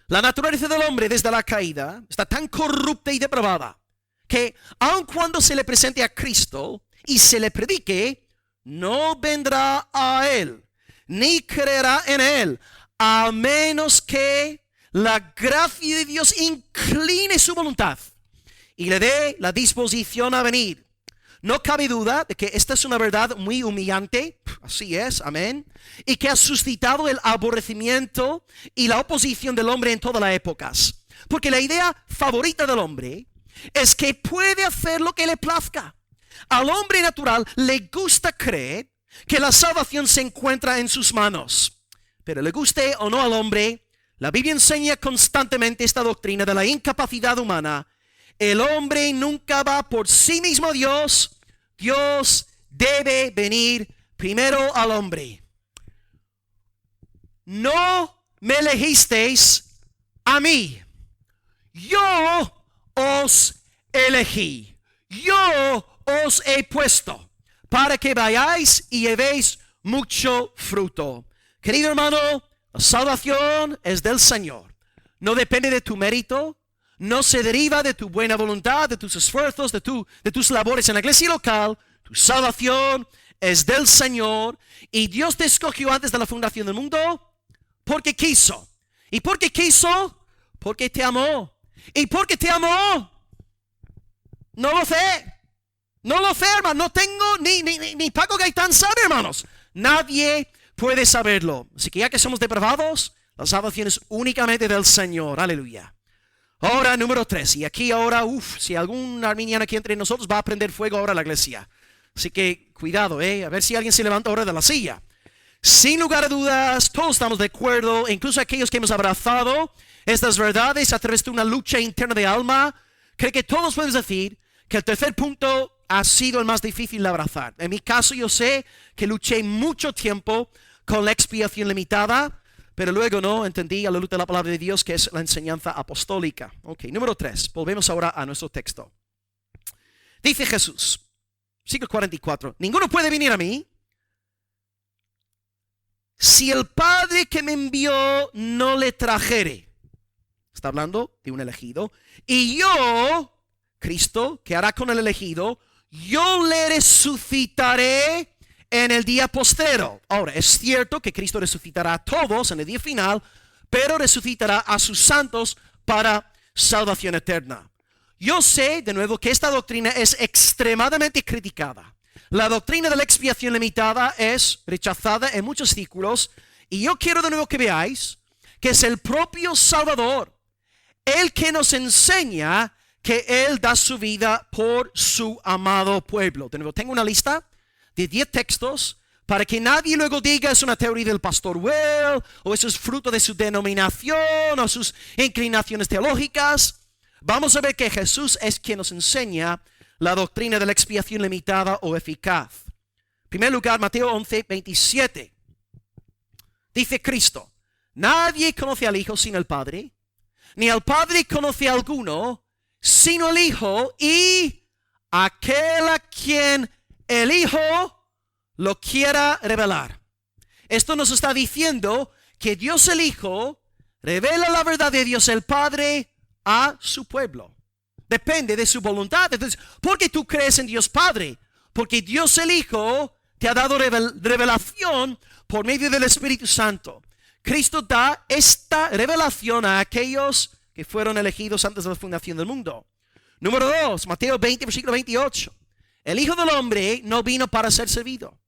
la naturaleza del hombre desde la caída está tan corrupta y depravada que aun cuando se le presente a Cristo y se le predique, no vendrá a él, ni creerá en él, a menos que la gracia de Dios incline su voluntad y le dé la disposición a venir. No cabe duda de que esta es una verdad muy humillante, así es, amén, y que ha suscitado el aborrecimiento y la oposición del hombre en todas las épocas. Porque la idea favorita del hombre es que puede hacer lo que le plazca. Al hombre natural le gusta creer que la salvación se encuentra en sus manos. Pero le guste o no al hombre, la Biblia enseña constantemente esta doctrina de la incapacidad humana. El hombre nunca va por sí mismo a Dios. Dios debe venir primero al hombre. No me elegisteis a mí. Yo os elegí. Yo os he puesto para que vayáis y llevéis mucho fruto. Querido hermano, la salvación es del Señor. No depende de tu mérito. No se deriva de tu buena voluntad, de tus esfuerzos, de tus labores en la iglesia local. Tu salvación es del Señor. Y Dios te escogió antes de la fundación del mundo porque quiso. ¿Y por qué quiso? Porque te amó. ¿Y por qué te amó? No lo sé. No lo sé, hermano. No tengo ni Paco Gaitán sabe, hermanos. Nadie puede saberlo. Así que ya que somos depravados, la salvación es únicamente del Señor. Aleluya. Ahora, número 3. Y aquí ahora, si algún arminiano aquí entre nosotros va a prender fuego ahora a la iglesia. Así que cuidado, a ver si alguien se levanta ahora de la silla. Sin lugar a dudas, todos estamos de acuerdo, incluso aquellos que hemos abrazado estas verdades a través de una lucha interna de alma. Creo que todos podemos decir que el tercer punto ha sido el más difícil de abrazar. En mi caso, yo sé que luché mucho tiempo con la expiación limitada, pero luego no entendí a la luz de la palabra de Dios que es la enseñanza apostólica. Ok, número 3. Volvemos ahora a nuestro texto. Dice Jesús, versículo 44. Ninguno puede venir a mí si el Padre que me envió no le trajere. Está hablando de un elegido. Y yo, Cristo, ¿qué hará con el elegido? Yo le resucitaré en el día postrero. Ahora, es cierto que Cristo resucitará a todos en el día final, pero resucitará a sus santos para salvación eterna. Yo sé, de nuevo, que esta doctrina es extremadamente criticada. La doctrina de la expiación limitada es rechazada en muchos círculos, y yo quiero de nuevo que veáis que es el propio Salvador el que nos enseña que Él da su vida por su amado pueblo. De nuevo, tengo una lista de 10 textos para que nadie luego diga es una teoría del pastor Well, o eso es fruto de su denominación o sus inclinaciones teológicas. Vamos a ver que Jesús es quien nos enseña la doctrina de la expiación limitada o eficaz. En primer lugar, Mateo 11, 27. Dice Cristo, nadie conoce al Hijo sin el Padre, ni al Padre conoce a alguno sino el Hijo, y aquel a quien el Hijo lo quiera revelar. Esto nos está diciendo que Dios el Hijo revela la verdad de Dios el Padre a su pueblo. Depende de su voluntad. Entonces, ¿por qué tú crees en Dios Padre? Porque Dios el Hijo te ha dado revelación por medio del Espíritu Santo. Cristo da esta revelación a aquellos que fueron elegidos antes de la fundación del mundo. Número 2, Mateo 20, versículo 28. El Hijo del Hombre no vino para ser servido,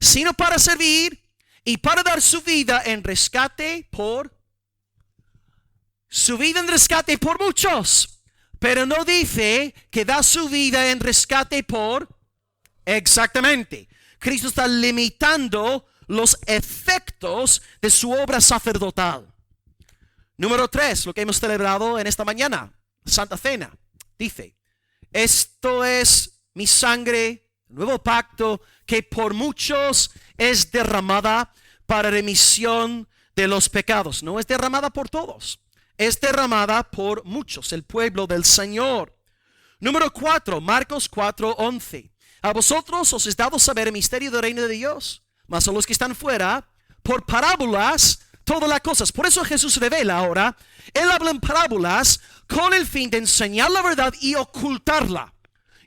sino para servir y para dar su vida en rescate por muchos. Pero no dice que da su vida en rescate por exactamente. Cristo está limitando los efectos de su obra sacerdotal. Número 3, lo que hemos celebrado en esta mañana, Santa Cena. Dice, esto es mi sangre, nuevo pacto, que por muchos es derramada para remisión de los pecados. No es derramada por todos, es derramada por muchos, el pueblo del Señor. Número 4, Marcos 4:11. A vosotros os es dado saber el misterio del reino de Dios, mas a los que están fuera, por parábolas, todas las cosas. Por eso Jesús revela ahora, Él habla en parábolas con el fin de enseñar la verdad y ocultarla.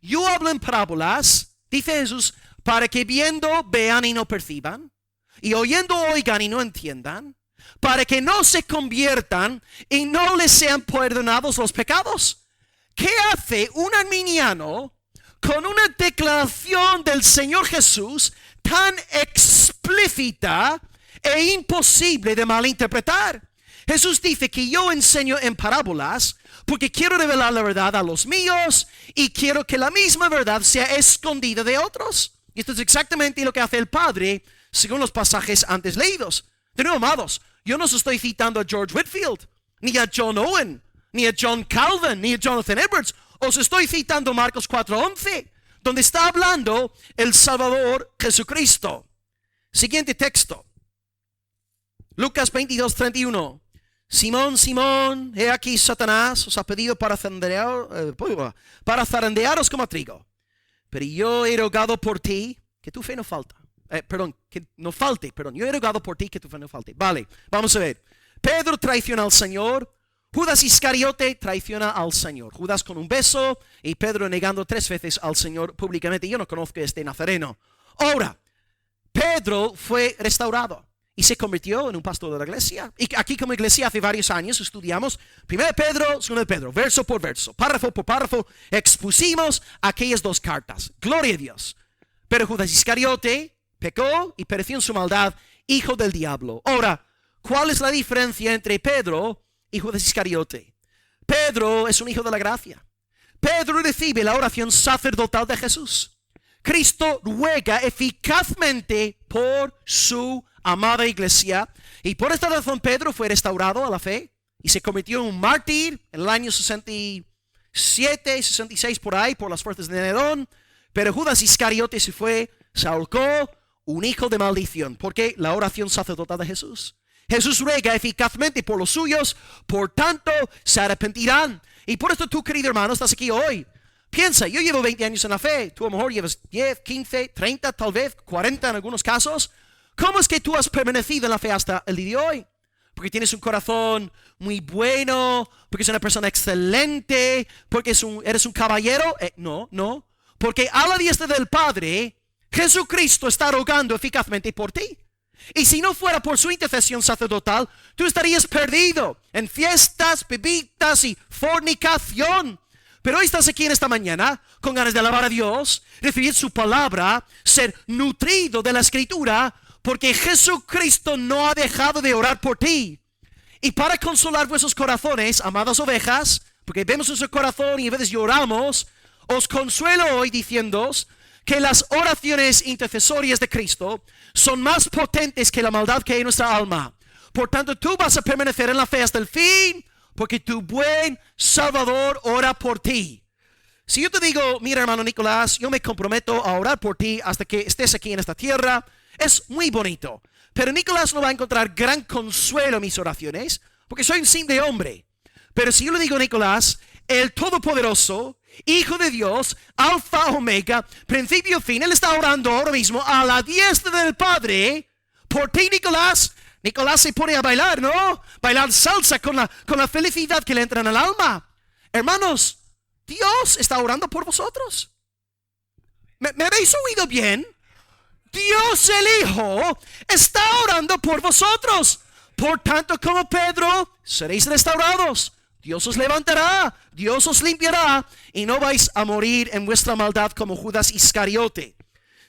Yo hablo en parábolas, dice Jesús, para que viendo vean y no perciban, y oyendo oigan y no entiendan, para que no se conviertan y no les sean perdonados los pecados. ¿Qué hace un arminiano con una declaración del Señor Jesús tan explícita e imposible de malinterpretar? Jesús dice que yo enseño en parábolas porque quiero revelar la verdad a los míos y quiero que la misma verdad sea escondida de otros. Y esto es exactamente lo que hace el Padre según los pasajes antes leídos. De nuevo, amados, yo no os estoy citando a George Whitefield, ni a John Owen, ni a John Calvin, ni a Jonathan Edwards. Os estoy citando Marcos 4:11, donde está hablando el Salvador Jesucristo. Siguiente texto. Lucas 22:31. Simón, Simón, he aquí Satanás os ha pedido para zarandearos como a trigo. Pero yo he rogado por ti que tu fe no falte. Yo he rogado por ti que tu fe no falte. Vale, vamos a ver. Pedro traiciona al Señor. Judas Iscariote traiciona al Señor. Judas con un beso y Pedro negando 3 veces al Señor públicamente. Yo no conozco a este nazareno. Ahora, Pedro fue restaurado y se convirtió en un pastor de la iglesia. Y aquí como iglesia hace varios años estudiamos 1 Pedro, 2 Pedro, verso por verso, párrafo por párrafo, expusimos aquellas 2 cartas. Gloria a Dios. Pero Judas Iscariote pecó y pereció en su maldad, hijo del diablo. Ahora, ¿cuál es la diferencia entre Pedro y Judas Iscariote? Pedro es un hijo de la gracia. Pedro recibe la oración sacerdotal de Jesús. Cristo ruega eficazmente por su amada iglesia, y por esta razón Pedro fue restaurado a la fe y se convirtió en un mártir en el año 67, 66 por ahí, por las fuerzas de Nerón. Pero Judas Iscariote se ahorcó, un hijo de maldición, porque la oración sacerdotal de Jesús. Jesús ruega eficazmente por los suyos, por tanto se arrepentirán. Y por esto tú, querido hermano, estás aquí hoy. Piensa, yo llevo 20 años en la fe, tú a lo mejor llevas 10, 15, 30, tal vez 40 en algunos casos. ¿Cómo es que tú has permanecido en la fe hasta el día de hoy? Porque tienes un corazón muy bueno, porque eres una persona excelente, porque eres un caballero. No. Porque a la diestra del Padre, Jesucristo está rogando eficazmente por ti. Y si no fuera por su intercesión sacerdotal, tú estarías perdido en fiestas, bebidas y fornicación. Pero hoy estás aquí en esta mañana con ganas de alabar a Dios, recibir su palabra, ser nutrido de la Escritura, porque Jesucristo no ha dejado de orar por ti. Y para consolar vuestros corazones, amadas ovejas, porque vemos nuestro corazón y a veces lloramos, os consuelo hoy diciéndoos que las oraciones intercesorias de Cristo son más potentes que la maldad que hay en nuestra alma. Por tanto, tú vas a permanecer en la fe hasta el fin, porque tu buen Salvador ora por ti. Si yo te digo, mira hermano Nicolás, yo me comprometo a orar por ti hasta que estés aquí en esta tierra, es muy bonito. Pero Nicolás no va a encontrar gran consuelo en mis oraciones, porque soy un simple hombre. Pero si yo le digo a Nicolás, el Todopoderoso, Hijo de Dios, Alfa, Omega, principio, fin, Él está orando ahora mismo a la diestra del Padre, por ti, Nicolás. Nicolás se pone a bailar, ¿no? Bailar salsa con la felicidad que le entra en el alma. Hermanos, Dios está orando por vosotros. ¿Me habéis oído bien? Dios el Hijo está orando por vosotros. Por tanto, como Pedro, seréis restaurados. Dios os levantará, Dios os limpiará y no vais a morir en vuestra maldad como Judas Iscariote.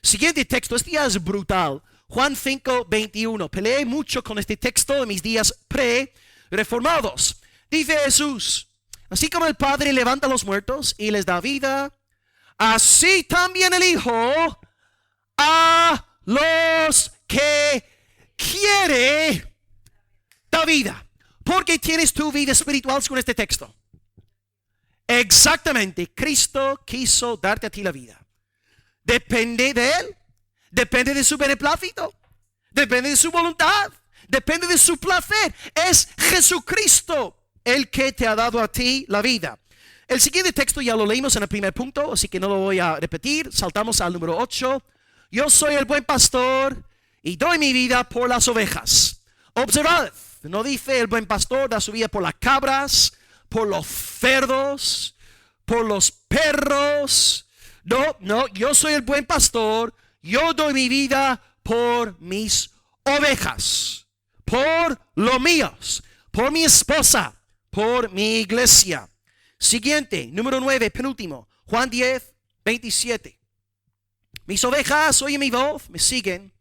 Siguiente texto, este ya es brutal. Juan 5:21. Peleé mucho con este texto en mis días pre-reformados. Dice Jesús, así como el Padre levanta a los muertos y les da vida, así también el Hijo a los que quiere da vida. ¿Por qué tienes tu vida espiritual con este texto? Exactamente, Cristo quiso darte a ti la vida. Depende de Él, depende de su beneplácito, depende de su voluntad, depende de su placer. Es Jesucristo el que te ha dado a ti la vida. El siguiente texto ya lo leímos en el primer punto, así que no lo voy a repetir. Saltamos al número 8. Yo soy el buen pastor y doy mi vida por las ovejas. Observad, no dice el buen pastor da su vida por las cabras, por los cerdos, por los perros. No, yo soy el buen pastor, yo doy mi vida por mis ovejas. por los míos, por mi esposa, por mi iglesia. Siguiente, número 9, penúltimo, Juan 10, 27. Mis ovejas oyen mi voz, me siguen,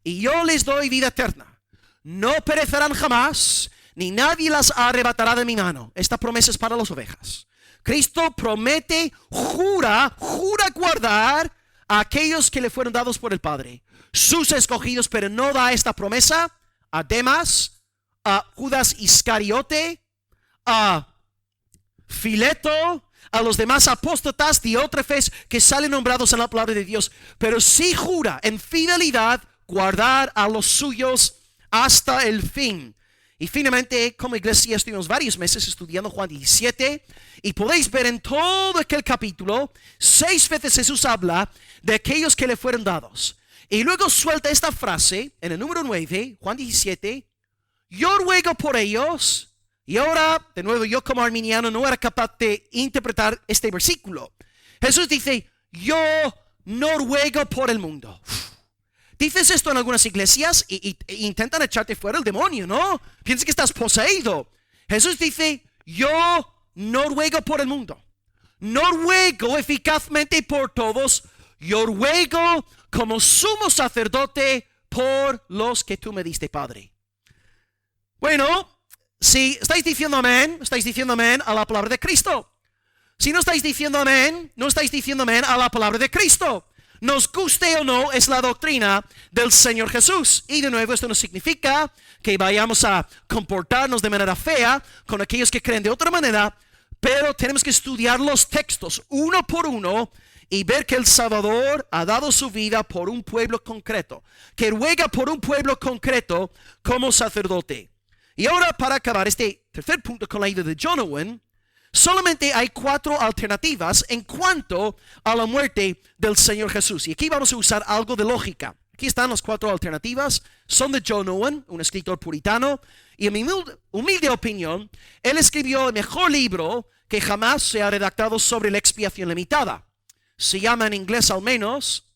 y yo les doy vida eterna. No perecerán jamás, ni nadie las arrebatará de mi mano. Esta promesa es para las ovejas. Cristo promete, jura guardar a aquellos que le fueron dados por el Padre, sus escogidos, pero no da esta promesa a Demas, a Judas Iscariote, a Fileto, a los demás apóstatas, Diótrefes, que salen nombrados en la palabra de Dios, pero sí jura en fidelidad guardar a los suyos hasta el fin. Y finalmente, como iglesia, estuvimos varios meses estudiando Juan 17 y podéis ver en todo aquel capítulo 6 veces Jesús habla de aquellos que le fueron dados. Y luego suelta esta frase en el número 9, Juan 17, yo ruego por ellos. Y ahora, de nuevo, yo como arminiano no era capaz de interpretar este versículo. Jesús dice, yo no ruego por el mundo. Dices esto en algunas iglesias e intentan echarte fuera el demonio, ¿no? Piensas que estás poseído. Jesús dice, yo no ruego por el mundo. No ruego eficazmente por todos. Yo ruego como sumo sacerdote por los que tú me diste, Padre. Bueno, si estáis diciendo amén a la palabra de Cristo. Si no estáis diciendo amén, no estáis diciendo amén a la palabra de Cristo. Nos guste o no, es la doctrina del Señor Jesús. Y de nuevo, esto no significa que vayamos a comportarnos de manera fea con aquellos que creen de otra manera, pero tenemos que estudiar los textos uno por uno y ver que el Salvador ha dado su vida por un pueblo concreto, que ruega por un pueblo concreto como sacerdote. Y ahora, para acabar este tercer punto con la idea de John Owen, solamente hay 4 alternativas en cuanto a la muerte del Señor Jesús. Y aquí vamos a usar algo de lógica. Aquí están las 4 alternativas. Son de John Owen, un escritor puritano. Y en mi humilde opinión, él escribió el mejor libro que jamás se ha redactado sobre la expiación limitada. Se llama en inglés al menos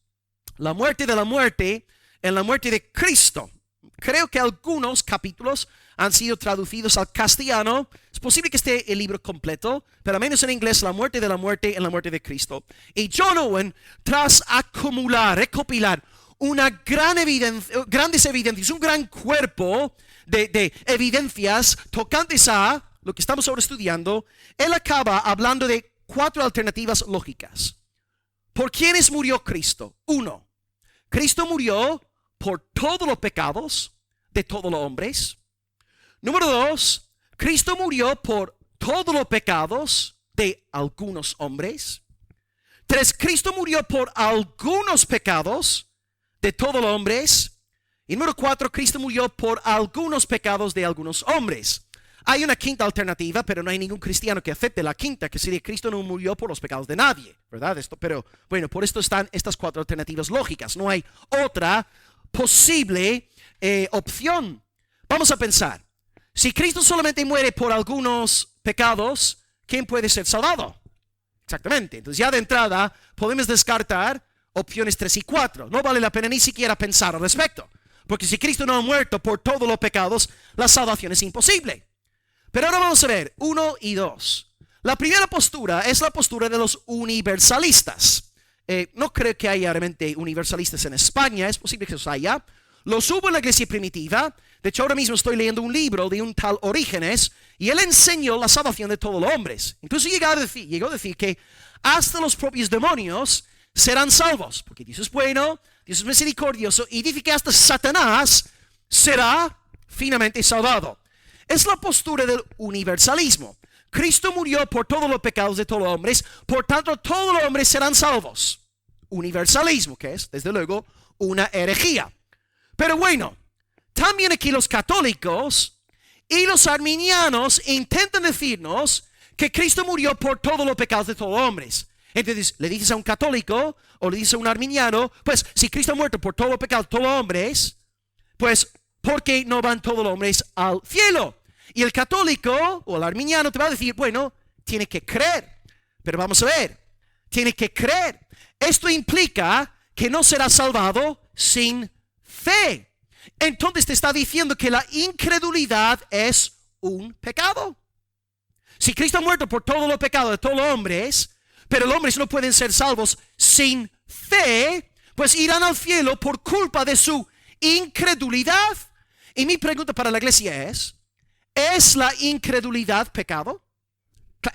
La muerte de la muerte en la muerte de Cristo. Creo que algunos capítulos han sido traducidos al castellano. Es posible que esté el libro completo, pero al menos en inglés, La muerte de la muerte en la muerte de Cristo. Y John Owen, tras acumular, recopilar una grandes evidencias, un gran cuerpo de evidencias tocantes a lo que estamos ahora estudiando, él acaba hablando de 4 alternativas lógicas. ¿Por quiénes murió Cristo? 1. Cristo murió por todos los pecados de todos los hombres. Número 2, Cristo murió por todos los pecados de algunos hombres. 3, Cristo murió por algunos pecados de todos los hombres. Y número 4, Cristo murió por algunos pecados de algunos hombres. Hay una quinta alternativa, pero no hay ningún cristiano que acepte la quinta, que sería Cristo no murió por los pecados de nadie, ¿verdad? Pero bueno, por esto están estas 4 alternativas lógicas. No hay otra posible opción. Vamos a pensar. Si Cristo solamente muere por algunos pecados, ¿quién puede ser salvado? Exactamente. Entonces ya de entrada podemos descartar opciones 3 y 4. No vale la pena ni siquiera pensar al respecto. Porque si Cristo no ha muerto por todos los pecados, la salvación es imposible. Pero ahora vamos a ver 1 y 2. La primera postura es la postura de los universalistas. No creo que haya realmente universalistas en España. Es posible que los haya. Los hubo en la iglesia primitiva. De hecho, ahora mismo estoy leyendo un libro de un tal Orígenes y él enseñó la salvación de todos los hombres. Incluso llegó a decir que hasta los propios demonios serán salvos, porque Dios es bueno, Dios es misericordioso, y dice que hasta Satanás será finalmente salvado. Es la postura del universalismo. Cristo murió por todos los pecados de todos los hombres, por tanto todos los hombres serán salvos. Universalismo, que es, desde luego, una herejía. Pero bueno, también aquí los católicos y los arminianos intentan decirnos que Cristo murió por todos los pecados de todos los hombres. Entonces, le dices a un católico o le dices a un arminiano, pues si Cristo ha muerto por todos los pecados de todos los hombres, pues ¿por qué no van todos los hombres al cielo? Y el católico o el arminiano te va a decir, bueno, tiene que creer. Pero vamos a ver, tiene que creer. Esto implica que no será salvado sin fe. entonces te está diciendo que la incredulidad es un pecado. Si Cristo ha muerto por todos los pecados de todos los hombres, pero los hombres no pueden ser salvos sin fe, pues irán al cielo por culpa de su incredulidad. Y mi pregunta para la iglesia ¿es la incredulidad pecado?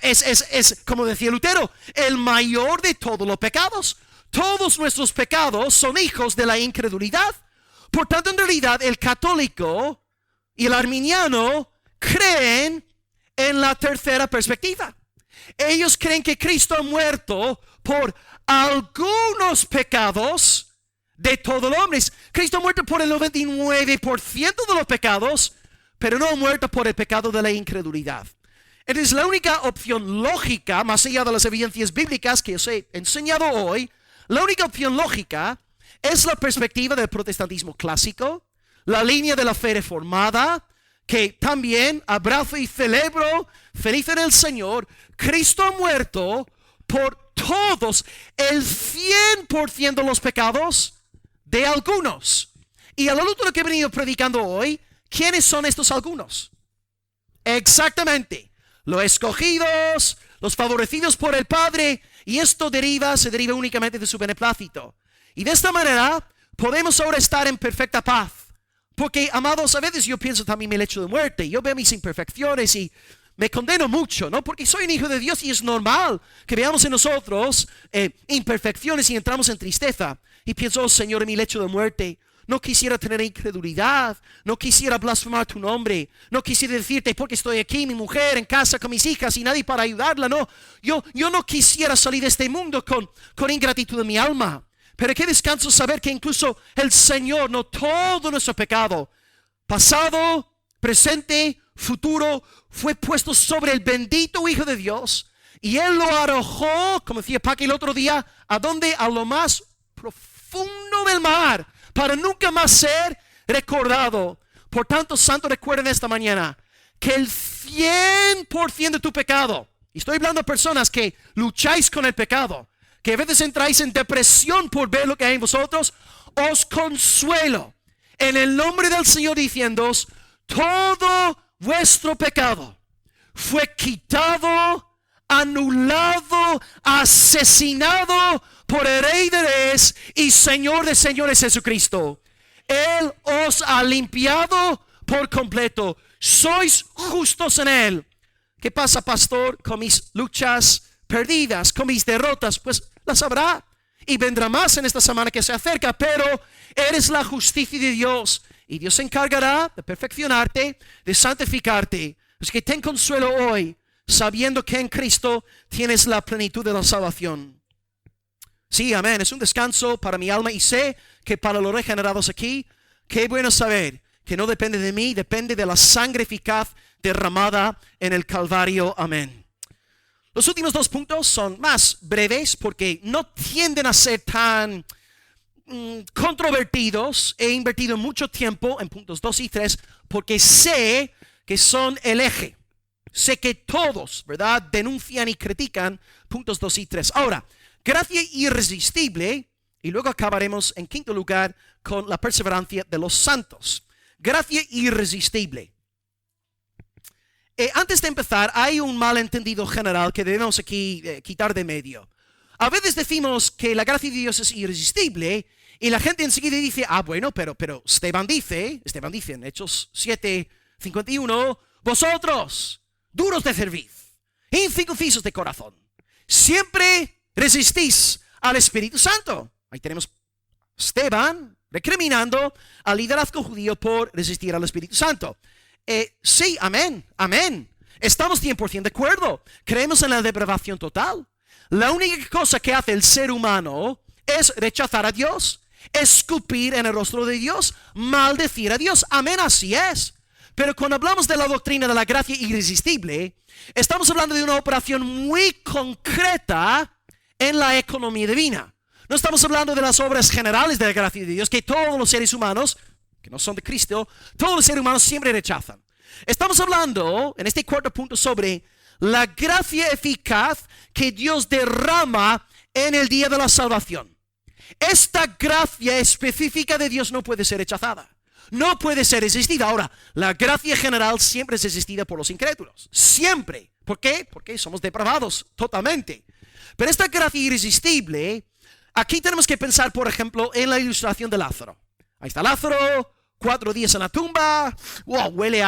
Es como decía Lutero, el mayor de todos los pecados. Todos nuestros pecados son hijos de la incredulidad. Por tanto, en realidad, el católico y el arminiano creen en la tercera perspectiva. Ellos creen que Cristo ha muerto por algunos pecados de todos los hombres. Cristo ha muerto por el 99% de los pecados, pero no ha muerto por el pecado de la incredulidad. Entonces, la única opción lógica, más allá de las evidencias bíblicas que os he enseñado hoy, la única opción lógica es la perspectiva del protestantismo clásico, la línea de la fe reformada, que también abrazo y celebro, feliz en el Señor. Cristo ha muerto por todos, el 100% de los pecados de algunos. Y a la luz de lo que he venido predicando hoy, ¿quiénes son estos algunos? Exactamente, los escogidos, los favorecidos por el Padre, y esto se deriva únicamente de su beneplácito. Y de esta manera podemos ahora estar en perfecta paz. Porque, amados, a veces yo pienso también en el hecho de muerte. Yo veo mis imperfecciones y me condeno mucho, ¿no? Porque soy un hijo de Dios y es normal que veamos en nosotros imperfecciones y entramos en tristeza. Y pienso, oh, Señor, en mi lecho de muerte, no quisiera tener incredulidad, no quisiera blasfemar tu nombre, no quisiera decirte porque estoy aquí, mi mujer en casa con mis hijas y nadie para ayudarla, no. Yo no quisiera salir de este mundo con ingratitud en mi alma. Pero qué descanso saber que incluso el Señor, no todo nuestro pecado, pasado, presente, futuro, fue puesto sobre el bendito Hijo de Dios. Y Él lo arrojó, como decía Paqui el otro día, ¿a dónde? A lo más profundo del mar, para nunca más ser recordado. Por tanto, santo, recuerden esta mañana que el 100% de tu pecado, y estoy hablando a personas que lucháis con el pecado, que a veces entráis en depresión por ver lo que hay en vosotros, os consuelo en el nombre del Señor diciéndoos, todo vuestro pecado fue quitado, anulado, asesinado por el Rey de Reyes y Señor de Señores Jesucristo. Él os ha limpiado por completo. Sois justos en Él. ¿Qué pasa, pastor, con mis luchas perdidas, con mis derrotas? Pues las habrá y vendrá más en esta semana que se acerca, pero eres la justicia de Dios y Dios se encargará de perfeccionarte, de santificarte. Así que ten consuelo hoy, sabiendo que en Cristo tienes la plenitud de la salvación. Sí, amén, es un descanso para mi alma y sé que para los regenerados aquí, qué bueno saber que no depende de mí, depende de la sangre eficaz derramada en el Calvario. Amén. Los últimos dos puntos son más breves porque no tienden a ser tan controvertidos. He invertido mucho tiempo en puntos 2 y 3 porque sé que son el eje. Sé que todos, ¿verdad?, denuncian y critican puntos 2 y 3. Ahora, gracia irresistible, y luego acabaremos en quinto lugar con la perseverancia de los santos. Gracia irresistible. Antes de empezar, hay un malentendido general que debemos aquí quitar de medio. A veces decimos que la gracia de Dios es irresistible y la gente enseguida dice, bueno, pero Esteban dice en Hechos 7:51, vosotros, duros de cerviz, incircuncisos de corazón, siempre resistís al Espíritu Santo. Ahí tenemos Esteban recriminando al liderazgo judío por resistir al Espíritu Santo. Sí, amén. Estamos 100% de acuerdo. Creemos en la depravación total. La única cosa que hace el ser humano es rechazar a Dios, escupir en el rostro de Dios, maldecir a Dios. Amén, así es. Pero cuando hablamos de la doctrina de la gracia irresistible, estamos hablando de una operación muy concreta en la economía divina. No estamos hablando de las obras generales de la gracia de Dios que todos los seres humanos que no son de Cristo, todos los seres humanos siempre rechazan. Estamos hablando en este cuarto punto sobre la gracia eficaz que Dios derrama en el día de la salvación. Esta gracia específica de Dios no puede ser rechazada. No puede ser resistida. Ahora, la gracia general siempre es resistida por los incrédulos. Siempre. ¿Por qué? Porque somos depravados totalmente. Pero esta gracia irresistible, aquí tenemos que pensar, por ejemplo, en la ilustración de Lázaro. Ahí está Lázaro, 4 días en la tumba. Wow, huele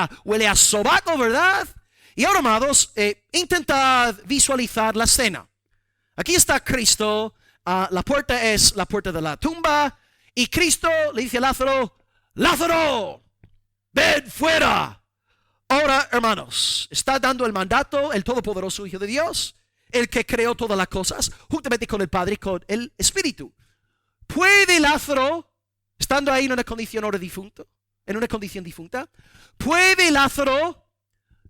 a sobaco, ¿verdad? Y ahora, amados, intentad visualizar la escena. Aquí está Cristo. La puerta es la puerta de la tumba. Y Cristo le dice a Lázaro, Lázaro, ven fuera. Ahora, hermanos, está dando el mandato el todopoderoso Hijo de Dios, el que creó todas las cosas, juntamente con el Padre y con el Espíritu. ¿Puede Lázaro, estando ahí en una condición ahora difunta, puede Lázaro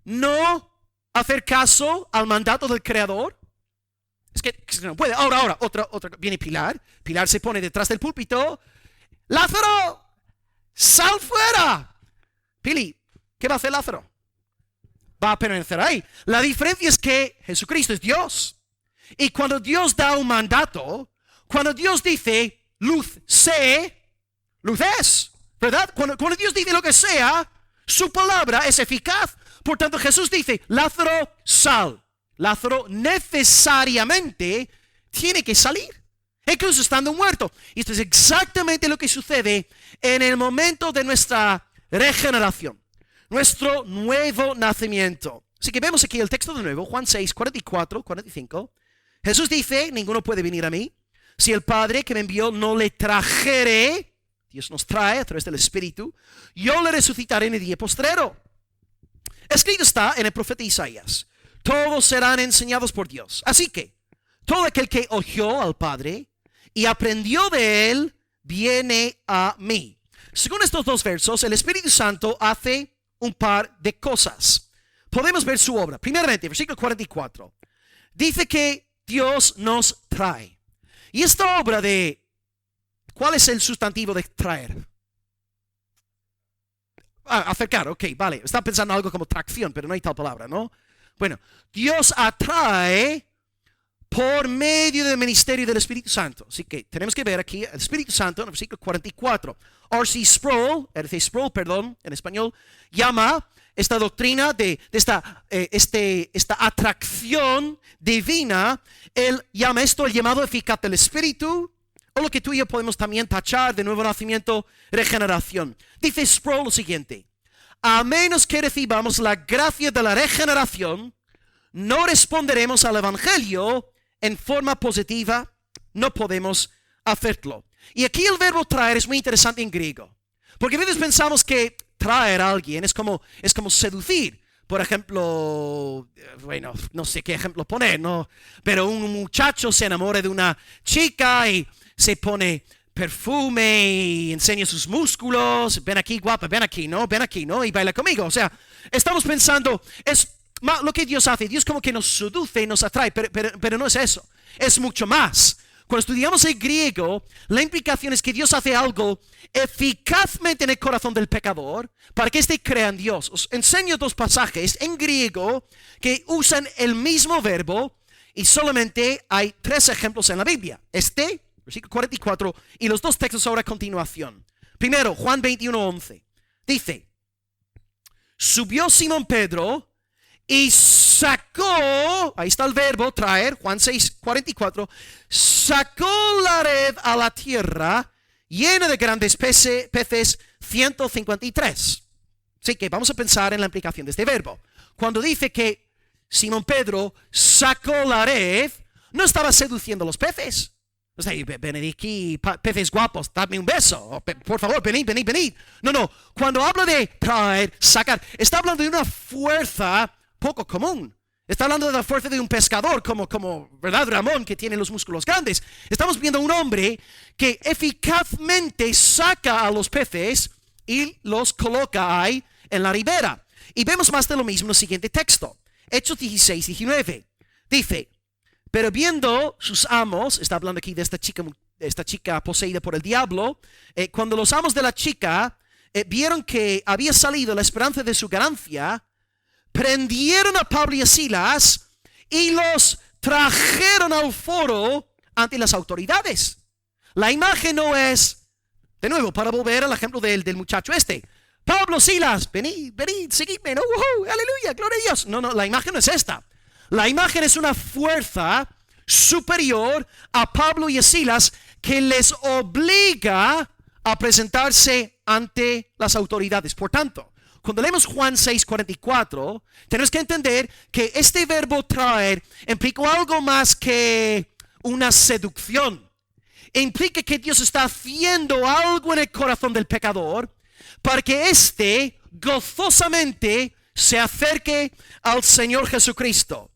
no hacer caso al mandato del Creador? Es que no puede. Ahora, otra, viene Pilar. Pilar se pone detrás del púlpito. Lázaro, sal fuera. Pili, ¿qué va a hacer Lázaro? Va a permanecer ahí. La diferencia es que Jesucristo es Dios. Y cuando Dios da un mandato, cuando Dios dice, luz sé, luz es, ¿verdad? Cuando Dios dice lo que sea, su palabra es eficaz. Por tanto, Jesús dice, Lázaro, sal. Lázaro necesariamente tiene que salir, incluso estando muerto. Y esto es exactamente lo que sucede en el momento de nuestra regeneración, nuestro nuevo nacimiento. Así que vemos aquí el texto de nuevo, Juan 6, 44, 45. Jesús dice, ninguno puede venir a mí si el Padre que me envió no le trajere. Dios nos trae a través del Espíritu. Yo le resucitaré en el día postrero. Escrito está en el profeta Isaías. Todos serán enseñados por Dios. Así que, todo aquel que oyó al Padre y aprendió de él, viene a mí. Según estos dos versos, el Espíritu Santo hace un par de cosas. Podemos ver su obra. Primeramente, versículo 44. Dice que Dios nos trae. Y esta obra de... ¿Cuál es el sustantivo de traer? Acercar, ok, vale. Estaba pensando algo como tracción, pero no hay tal palabra, ¿no? Bueno, Dios atrae por medio del ministerio del Espíritu Santo. Así que tenemos que ver aquí el Espíritu Santo en el versículo 44. R.C. Sproul, en español, llama esta doctrina de esta atracción divina, él llama esto el llamado eficaz del Espíritu, o lo que tú y yo podemos también tachar de nuevo nacimiento, regeneración. Dice Sproul lo siguiente: a menos que recibamos la gracia de la regeneración, no responderemos al Evangelio en forma positiva, no podemos hacerlo. Y aquí el verbo traer es muy interesante en griego, porque a veces pensamos que traer a alguien es como seducir. Por ejemplo, bueno, no sé qué ejemplo poner, ¿no? Pero un muchacho se enamora de una chica y se pone perfume y enseña sus músculos. Ven aquí, guapa, ven aquí, ¿no? Y baila conmigo. O sea, estamos pensando, es lo que Dios hace. Dios como que nos seduce y nos atrae, pero no es eso. Es mucho más. Cuando estudiamos el griego, la implicación es que Dios hace algo eficazmente en el corazón del pecador para que éste crea en Dios. Os enseño dos pasajes en griego que usan el mismo verbo y solamente hay 3 ejemplos en la Biblia. Versículo 44, y los 2 textos ahora a continuación. Primero, Juan 21:11. Dice, subió Simón Pedro y sacó, ahí está el verbo traer, Juan 6:44, sacó la red a la tierra llena de grandes peces, 153. Así que vamos a pensar en la implicación de este verbo. Cuando dice que Simón Pedro sacó la red, no estaba seduciendo a los peces. O sea, venid aquí, peces guapos, dame un beso. Por favor, venid. No. Cuando habla de traer, sacar, está hablando de una fuerza poco común. Está hablando de la fuerza de un pescador, como ¿verdad? Ramón, que tiene los músculos grandes. Estamos viendo a un hombre que eficazmente saca a los peces y los coloca ahí en la ribera. Y vemos más de lo mismo en el siguiente texto. Hechos 16:19. Dice, pero viendo sus amos, está hablando aquí de esta chica poseída por el diablo, cuando los amos de la chica vieron que había salido la esperanza de su ganancia, prendieron a Pablo y a Silas y los trajeron al foro ante las autoridades. La imagen no es De nuevo, para volver al ejemplo del muchacho este. Pablo, Silas, venid, seguidme, ¿no? Aleluya, gloria a Dios. No, la imagen no es esta. La imagen es una fuerza superior a Pablo y a Silas que les obliga a presentarse ante las autoridades. Por tanto, cuando leemos Juan 6:44, tenemos que entender que este verbo traer implica algo más que una seducción. Implica que Dios está haciendo algo en el corazón del pecador para que éste gozosamente se acerque al Señor Jesucristo.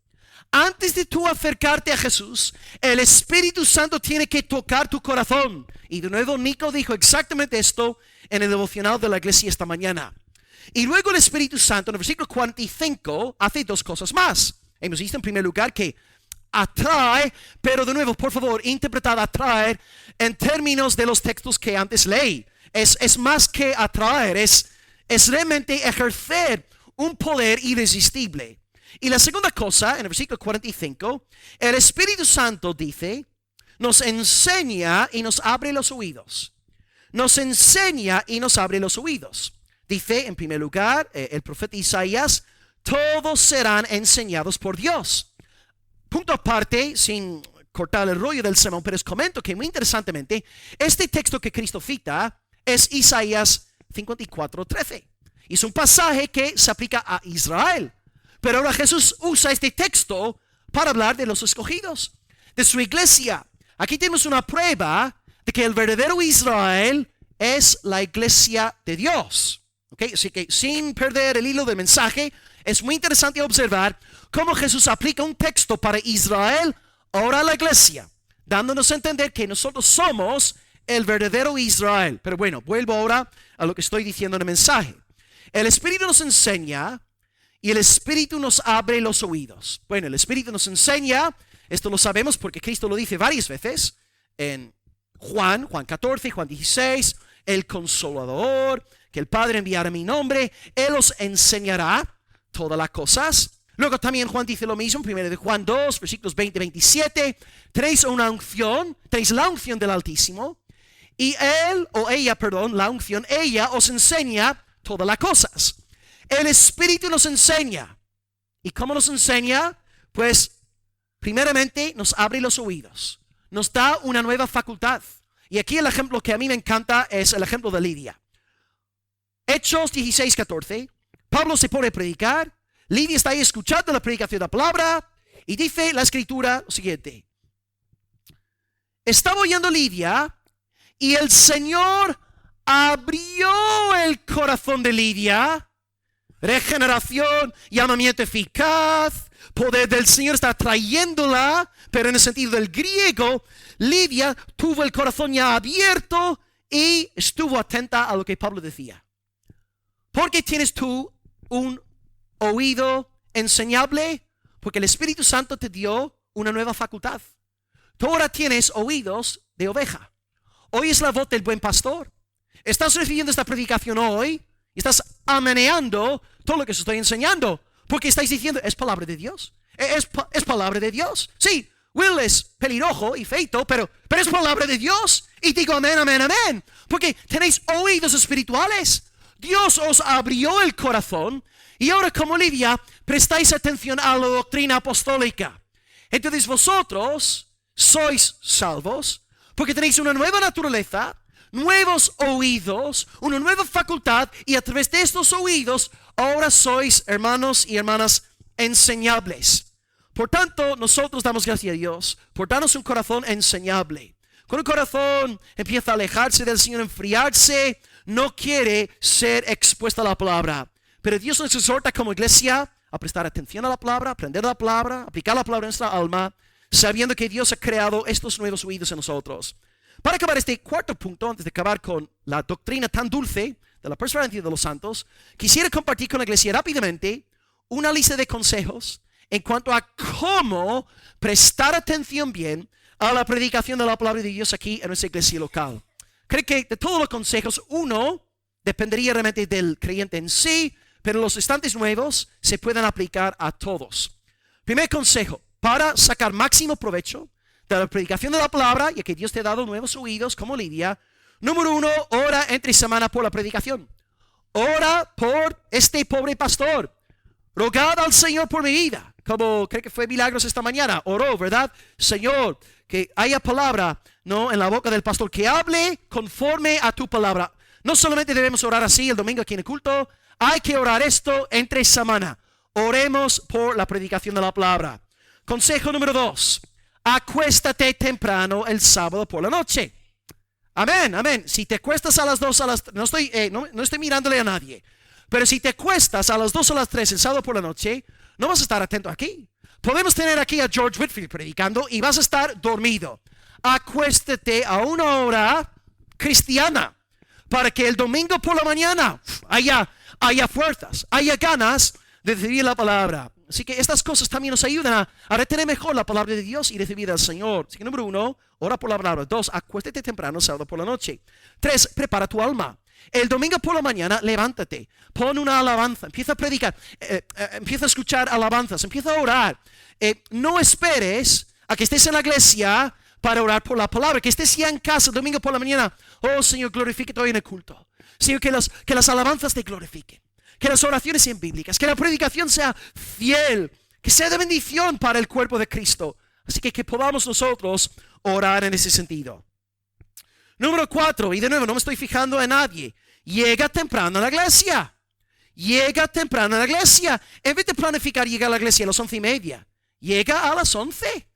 Antes de tú acercarte a Jesús, el Espíritu Santo tiene que tocar tu corazón. Y de nuevo Nico dijo exactamente esto en el devocional de la iglesia esta mañana. Y luego el Espíritu Santo en el versículo 45 hace dos cosas más. Hemos visto en primer lugar que atrae, pero de nuevo, por favor, interpretad atraer en términos de los textos que antes leí. Es más que atraer, es realmente ejercer un poder irresistible. Y la segunda cosa, en el versículo 45, el Espíritu Santo dice, nos enseña y nos abre los oídos. Nos enseña y nos abre los oídos. Dice, en primer lugar, el profeta Isaías, todos serán enseñados por Dios. Punto aparte, sin cortar el rollo del sermón, pero os comento que muy interesantemente, este texto que Cristo cita es Isaías 54:13. Y es un pasaje que se aplica a Israel. Pero ahora Jesús usa este texto para hablar de los escogidos, de su iglesia. Aquí tenemos una prueba de que el verdadero Israel es la iglesia de Dios. ¿Okay? Así que sin perder el hilo del mensaje, es muy interesante observar cómo Jesús aplica un texto para Israel, ahora a la iglesia, dándonos a entender que nosotros somos el verdadero Israel. Pero bueno, vuelvo ahora a lo que estoy diciendo en el mensaje. El Espíritu nos enseña y el Espíritu nos abre los oídos. Bueno, el Espíritu nos enseña, esto lo sabemos porque Cristo lo dice varias veces en Juan 14, Juan 16, el Consolador, que el Padre enviará en mi nombre, Él os enseñará todas las cosas. Luego también Juan dice lo mismo, primero de Juan 2, versículos 20-27, tenéis la unción del Altísimo, y la unción, ella os enseña todas las cosas. El Espíritu nos enseña. ¿Y cómo nos enseña? Pues, primeramente, nos abre los oídos. Nos da una nueva facultad. Y aquí el ejemplo que a mí me encanta es el ejemplo de Lidia. Hechos 16:14. Pablo se pone a predicar. Lidia está ahí escuchando la predicación de la palabra. Y dice la escritura lo siguiente. Estaba oyendo Lidia y el Señor abrió el corazón de Lidia. Regeneración, llamamiento eficaz, poder del Señor está trayéndola, pero en el sentido del griego, Lidia tuvo el corazón ya abierto y estuvo atenta a lo que Pablo decía. ¿Por qué tienes tú un oído enseñable? Porque el Espíritu Santo te dio una nueva facultad. Tú ahora tienes oídos de oveja. Oyes la voz del buen pastor. Estás recibiendo esta predicación hoy y estás ameneando todo lo que os estoy enseñando. Porque estáis diciendo, es palabra de Dios. Es palabra de Dios. Sí, Will es pelirrojo y feito, pero es palabra de Dios. Y digo amén, amén, amén. Porque tenéis oídos espirituales. Dios os abrió el corazón. Y ahora como Lidia, prestáis atención a la doctrina apostólica. Entonces vosotros sois salvos porque tenéis una nueva naturaleza, nuevos oídos, una nueva facultad, y a través de estos oídos ahora sois hermanos y hermanas enseñables. Por tanto, nosotros damos gracias a Dios por darnos un corazón enseñable. Cuando un corazón empieza a alejarse del Señor, enfriarse, no quiere ser expuesto a la palabra. Pero Dios nos exhorta como iglesia a prestar atención a la palabra, aprender la palabra, aplicar la palabra en nuestra alma, sabiendo que Dios ha creado estos nuevos oídos en nosotros. Para acabar este cuarto punto, antes de acabar con la doctrina tan dulce de la perseverancia de los santos, quisiera compartir con la iglesia rápidamente una lista de consejos en cuanto a cómo prestar atención bien a la predicación de la palabra de Dios aquí en nuestra iglesia local. Creo que de todos los consejos, uno dependería realmente del creyente en sí, pero los restantes nuevos se pueden aplicar a todos. Primer consejo, para sacar máximo provecho de la predicación de la palabra, ya que Dios te ha dado nuevos oídos como Lidia, Número 1, ora entre semana por la predicación. Ora por este pobre pastor. Rogad al Señor por mi vida. Como creo que fue Milagros esta mañana. Oró, ¿verdad? Señor, que haya palabra, ¿no?, en la boca del pastor. Que hable conforme a tu palabra. No solamente debemos orar así el domingo aquí en el culto. Hay que orar esto entre semana. Oremos por la predicación de la palabra. Consejo número 2. Acuéstate temprano el sábado por la noche. Amén, amén. Si te acuestas a las 2, no estoy mirándole a nadie. Pero si te acuestas a las 2 o las 3 el sábado por la noche, no vas a estar atento aquí. Podemos tener aquí a George Whitefield predicando y vas a estar dormido. Acuéstate a una hora cristiana para que el domingo por la mañana haya fuerzas, haya ganas de recibir la palabra. Así que estas cosas también nos ayudan a retener mejor la palabra de Dios y recibir al Señor. Así que número 1, ora por la palabra. 2, acuéstate temprano sábado por la noche. 3, prepara tu alma. El domingo por la mañana, levántate, pon una alabanza, empieza a predicar, empieza a escuchar alabanzas, empieza a orar. No esperes a que estés en la iglesia para orar por la palabra, que estés ya en casa el domingo por la mañana. Oh Señor, glorifícate hoy en el culto. Señor, que las alabanzas te glorifiquen, que las oraciones sean bíblicas, que la predicación sea fiel, que sea de bendición para el cuerpo de Cristo. Así que podamos nosotros orar en ese sentido. Número 4, y de nuevo no me estoy fijando en nadie. Llega temprano a la iglesia. Llega temprano a la iglesia. En vez de planificar llegar a la iglesia a las 11:30, llega a las 11.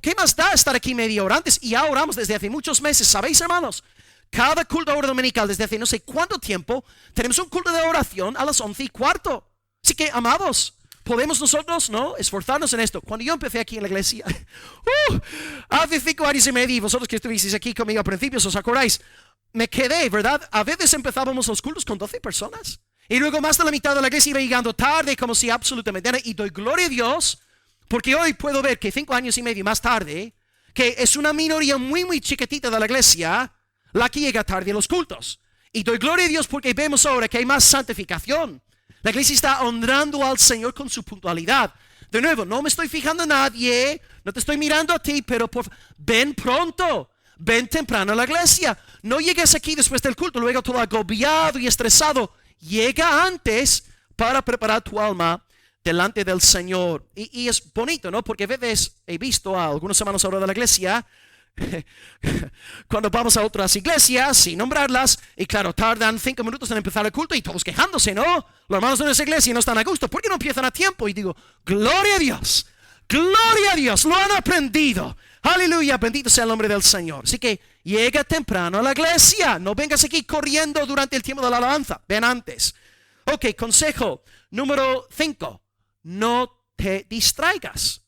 ¿Qué más da estar aquí media hora antes? Y ya oramos desde hace muchos meses. ¿Sabéis, hermanos? Cada culto de hora dominical desde hace no sé cuánto tiempo tenemos un culto de oración a las 11:15. Así que, amados, podemos nosotros, ¿no?, esforzarnos en esto. Cuando yo empecé aquí en la iglesia, hace 5 años y medio, vosotros que estuvisteis aquí conmigo al principio, ¿os acordáis? Me quedé, ¿verdad? A veces empezábamos los cultos con 12 personas. Y luego más de la mitad de la iglesia iba llegando tarde, como si absolutamente nada. Y doy gloria a Dios, porque hoy puedo ver que 5 años y medio más tarde, que es una minoría muy, muy chiquitita de la iglesia la que llega tarde a los cultos. Y doy gloria a Dios porque vemos ahora que hay más santificación. La iglesia está honrando al Señor con su puntualidad. De nuevo, no me estoy fijando en nadie, no te estoy mirando a ti, pero ven pronto, ven temprano a la iglesia. No llegues aquí después del culto, luego todo agobiado y estresado. Llega antes para preparar tu alma delante del Señor. Y es bonito, ¿no? Porque a veces he visto a algunos hermanos ahora de la iglesia, cuando vamos a otras iglesias, sin nombrarlas, y claro, tardan 5 minutos en empezar el culto y todos quejándose, ¿no? Los hermanos de nuestra iglesia no están a gusto. ¿Por qué no empiezan a tiempo? Y digo, gloria a Dios, lo han aprendido. Aleluya, bendito sea el nombre del Señor. Así que llega temprano a la iglesia. No vengas aquí corriendo durante el tiempo de la alabanza. Ven antes. Ok, consejo número 5. No te distraigas.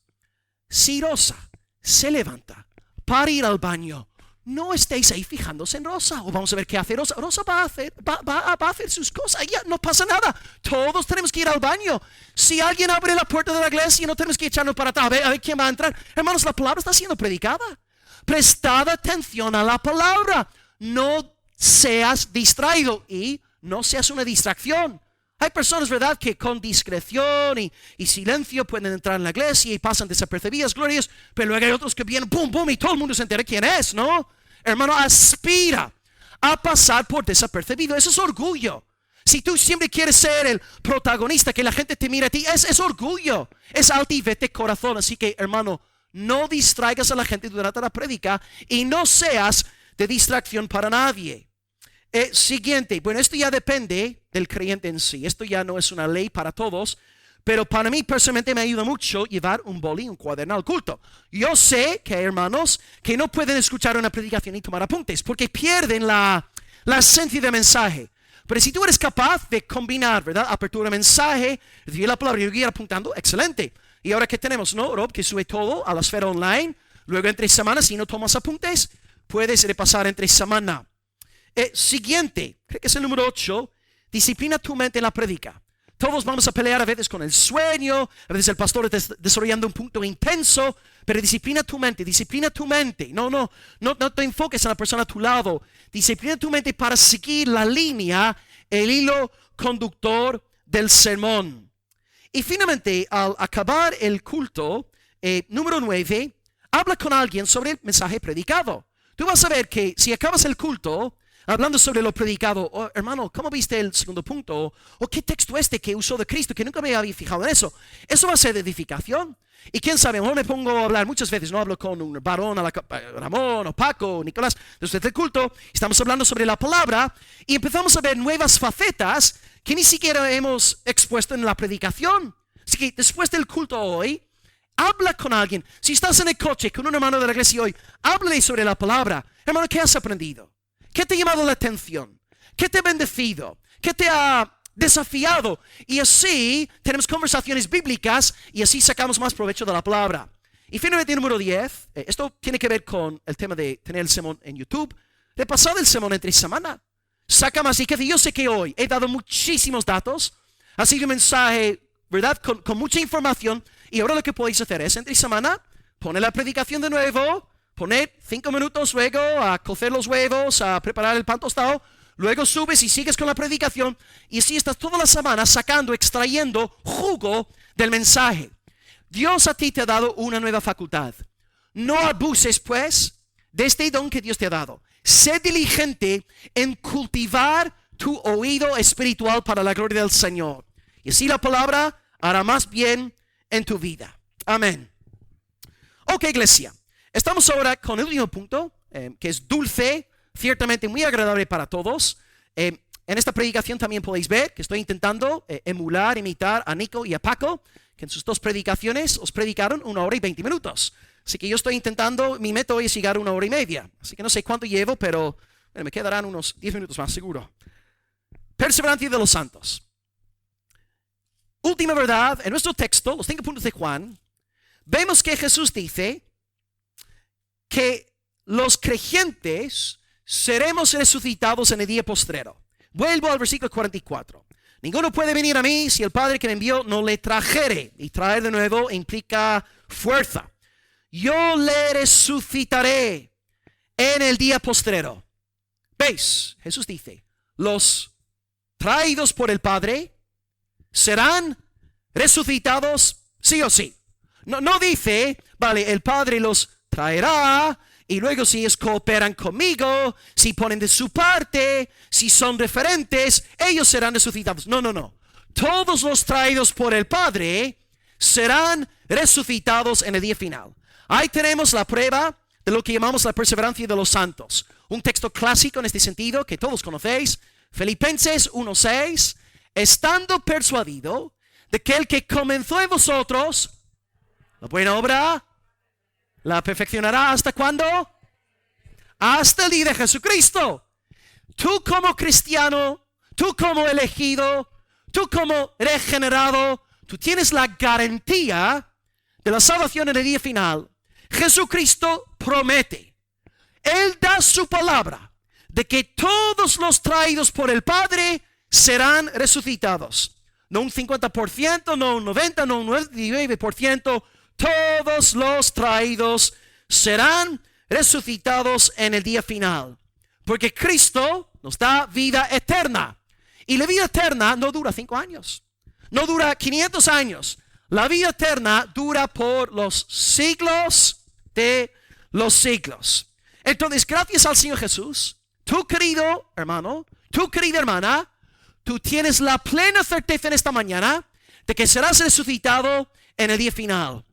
Si Rosa se levanta para ir al baño, no estéis ahí fijándose en Rosa. O vamos a ver qué hace Rosa. Rosa va a hacer sus cosas. Ya no pasa nada. Todos tenemos que ir al baño. Si alguien abre la puerta de la iglesia, no tenemos que echarnos para atrás. A ver quién va a entrar. Hermanos, la palabra está siendo predicada. Prestad atención a la palabra. No seas distraído y no seas una distracción. Hay personas, ¿verdad?, que con discreción y silencio pueden entrar en la iglesia y pasan desapercibidas, glorias, pero luego hay otros que vienen, pum, pum, y todo el mundo se entera quién es, ¿no? Hermano, aspira a pasar por desapercibido. Eso es orgullo. Si tú siempre quieres ser el protagonista, que la gente te mire a ti, es orgullo. Es altivez de corazón. Así que, hermano, no distraigas a la gente durante la prédica y no seas de distracción para nadie. Siguiente, bueno, esto ya depende del creyente en sí. Esto ya no es una ley para todos, pero para mí personalmente me ayuda mucho llevar un boli, un cuaderno al culto. Yo sé que hay hermanos que no pueden escuchar una predicación y tomar apuntes porque pierden la esencia del mensaje. Pero si tú eres capaz de combinar, ¿verdad?, apertura de mensaje, recibir la palabra y ir apuntando, excelente. Y ahora que tenemos, ¿no?, Rob, que sube todo a la esfera online, luego entre semanas, si no tomas apuntes, puedes repasar entre semana. Siguiente, creo que es el número 8, disciplina tu mente en la prédica. Todos vamos a pelear a veces con el sueño, a veces el pastor está desarrollando un punto intenso, pero disciplina tu mente. No te enfoques en la persona a tu lado. Disciplina tu mente para seguir la línea, el hilo conductor del sermón. Y finalmente, al acabar el culto, número 9, habla con alguien sobre el mensaje predicado. Tú vas a ver que si acabas el culto, hablando sobre lo predicado. Oh, hermano, ¿cómo viste el segundo punto? ¿O qué texto que usó de Cristo? Que nunca me había fijado en eso. Eso va a ser de edificación. Y quién sabe, a lo mejor me pongo a hablar muchas veces, no hablo con un varón, Ramón o Paco o Nicolás, después del culto, estamos hablando sobre la palabra y empezamos a ver nuevas facetas que ni siquiera hemos expuesto en la predicación. Así que después del culto hoy, habla con alguien. Si estás en el coche con un hermano de la iglesia hoy, háblale sobre la palabra. Hermano, ¿qué has aprendido? ¿Qué te ha llamado la atención? ¿Qué te ha bendecido? ¿Qué te ha desafiado? Y así tenemos conversaciones bíblicas y así sacamos más provecho de la palabra. Y finalmente, número 10, esto tiene que ver con el tema de tener el sermón en YouTube. Repasad el sermón entre semana. Saca más riqueza. Yo sé que hoy he dado muchísimos datos. Ha sido un mensaje, ¿verdad? Con mucha información. Y ahora lo que podéis hacer es, entre semana, poner la predicación de nuevo, poner 5 minutos luego a cocer los huevos, a preparar el pan tostado. Luego subes y sigues con la predicación y así estás toda la semana sacando, extrayendo jugo del mensaje. Dios a ti te ha dado una nueva facultad. No abuses, pues, de este don que Dios te ha dado. Sé diligente en cultivar tu oído espiritual para la gloria del Señor. Y así la palabra hará más bien en tu vida. Amén. Ok, iglesia. Estamos ahora con el último punto, que es dulce, ciertamente muy agradable para todos. En esta predicación también podéis ver que estoy intentando imitar a Nico y a Paco, que en sus 2 predicaciones os predicaron 1 hora y 20 minutos. Así que yo estoy intentando, mi meta hoy es llegar a 1 hora y media. Así que no sé cuánto llevo, pero me quedarán unos 10 minutos más seguro. Perseverancia de los santos. Última verdad, en nuestro texto, los 5 puntos de Juan, vemos que Jesús dice que los creyentes seremos resucitados en el día postrero. Vuelvo al versículo 44. Ninguno puede venir a mí si el Padre que me envió no le trajere. Y traer de nuevo implica fuerza. Yo le resucitaré en el día postrero. ¿Veis? Jesús dice, los traídos por el Padre serán resucitados sí o sí. No dice, vale, el Padre los traerá y luego si ellos cooperan conmigo, si ponen de su parte, si son referentes, ellos serán resucitados. No. Todos los traídos por el Padre serán resucitados en el día final. Ahí tenemos la prueba de lo que llamamos la perseverancia de los santos. Un texto clásico en este sentido que todos conocéis, Filipenses 1:6, estando persuadido de que el que comenzó en vosotros la buena obra la perfeccionará. ¿Hasta cuándo? Hasta el día de Jesucristo. Tú como cristiano, tú como elegido, tú como regenerado, tú tienes la garantía de la salvación en el día final. Jesucristo promete, Él da su palabra de que todos los traídos por el Padre serán resucitados. No un 50%, no un 90%, no un 99%. Todos los traídos serán resucitados en el día final. Porque Cristo nos da vida eterna. Y la vida eterna no dura 5 años. No dura 500 años. La vida eterna dura por los siglos de los siglos. Entonces, gracias al Señor Jesús, tú querido hermano, tú querida hermana, tú tienes la plena certeza en esta mañana de que serás resucitado en el día final.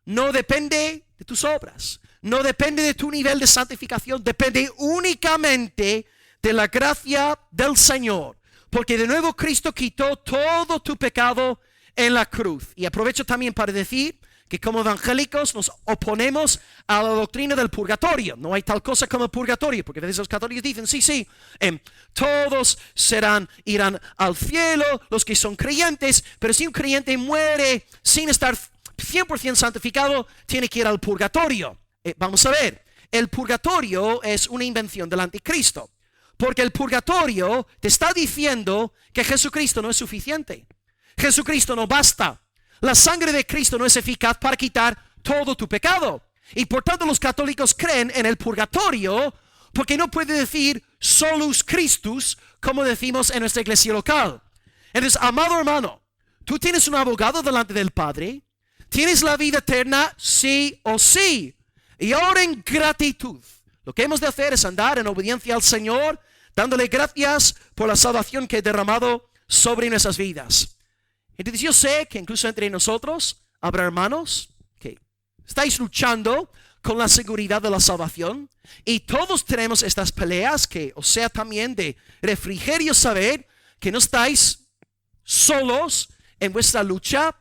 No depende de tus obras, no depende de tu nivel de santificación, depende únicamente de la gracia del Señor. Porque de nuevo Cristo quitó todo tu pecado en la cruz. Y aprovecho también para decir que como evangélicos nos oponemos a la doctrina del purgatorio. No hay tal cosa como purgatorio, porque a veces los católicos dicen, sí, todos irán al cielo, los que son creyentes, pero si un creyente muere sin estar 100% santificado, tiene que ir al purgatorio. Vamos a ver, el purgatorio es una invención del anticristo, porque el purgatorio te está diciendo que Jesucristo no es suficiente. Jesucristo no basta. La sangre de Cristo no es eficaz para quitar todo tu pecado. Y por tanto los católicos creen en el purgatorio porque no puede decir solus Christus como decimos en nuestra iglesia local. Entonces, amado hermano, tú tienes un abogado delante del Padre, tienes la vida eterna sí o sí. Y ahora en gratitud, lo que hemos de hacer es andar en obediencia al Señor, dándole gracias por la salvación que ha derramado sobre nuestras vidas. Entonces yo sé que incluso entre nosotros habrá hermanos que estáis luchando con la seguridad de la salvación, y todos tenemos estas peleas que os sea también de refrigerio saber que no estáis solos en vuestra lucha.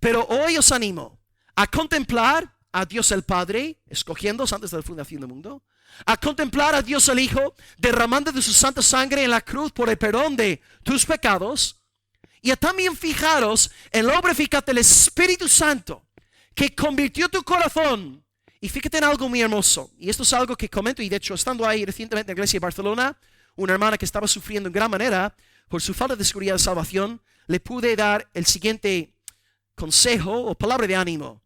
Pero hoy os animo a contemplar a Dios el Padre escogiéndoos antes de la fundación del mundo, a contemplar a Dios el Hijo derramando de su santa sangre en la cruz por el perdón de tus pecados, y a también fijaros en la obra eficaz del Espíritu Santo que convirtió tu corazón. Y fíjate en algo muy hermoso, y esto es algo que comento, y de hecho estando ahí recientemente en la iglesia de Barcelona, una hermana que estaba sufriendo en gran manera por su falta de seguridad de salvación, le pude dar el siguiente consejo o palabra de ánimo.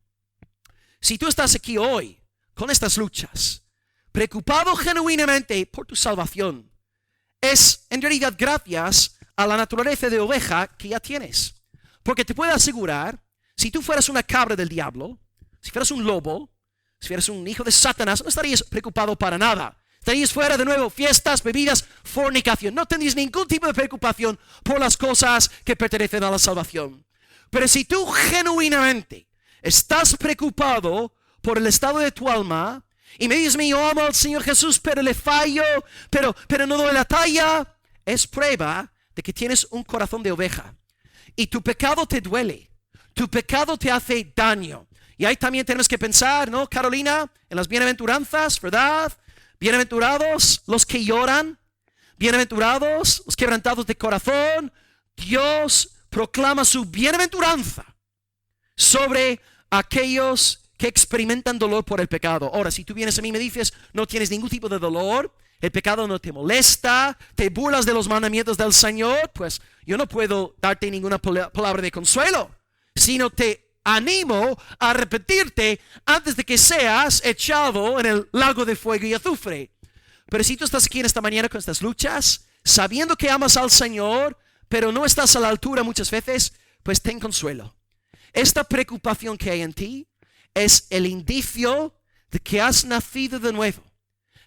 Si tú estás aquí hoy con estas luchas, preocupado genuinamente por tu salvación, es en realidad gracias a la naturaleza de oveja que ya tienes. Porque te puedo asegurar, si tú fueras una cabra del diablo, si fueras un lobo, si fueras un hijo de Satanás, no estarías preocupado para nada. Estarías fuera de nuevo, fiestas, bebidas, fornicación. No tendrías ningún tipo de preocupación por las cosas que pertenecen a la salvación. Pero si tú genuinamente estás preocupado por el estado de tu alma, y me dices, yo amo al Señor Jesús, pero le fallo, pero no doy la talla, es prueba de que tienes un corazón de oveja. Y tu pecado te duele. Tu pecado te hace daño. Y ahí también tenemos que pensar, ¿no, Carolina? En las bienaventuranzas, ¿verdad? Bienaventurados los que lloran. Bienaventurados los quebrantados de corazón. Dios proclama su bienaventuranza sobre aquellos que experimentan dolor por el pecado. Ahora, si tú vienes a mí y me dices, no tienes ningún tipo de dolor, el pecado no te molesta, te burlas de los mandamientos del Señor, pues yo no puedo darte ninguna palabra de consuelo, sino te animo a arrepentirte antes de que seas echado en el lago de fuego y azufre. Pero si tú estás aquí en esta mañana con estas luchas, sabiendo que amas al Señor, pero no estás a la altura muchas veces, pues ten consuelo. Esta preocupación que hay en ti es el indicio de que has nacido de nuevo,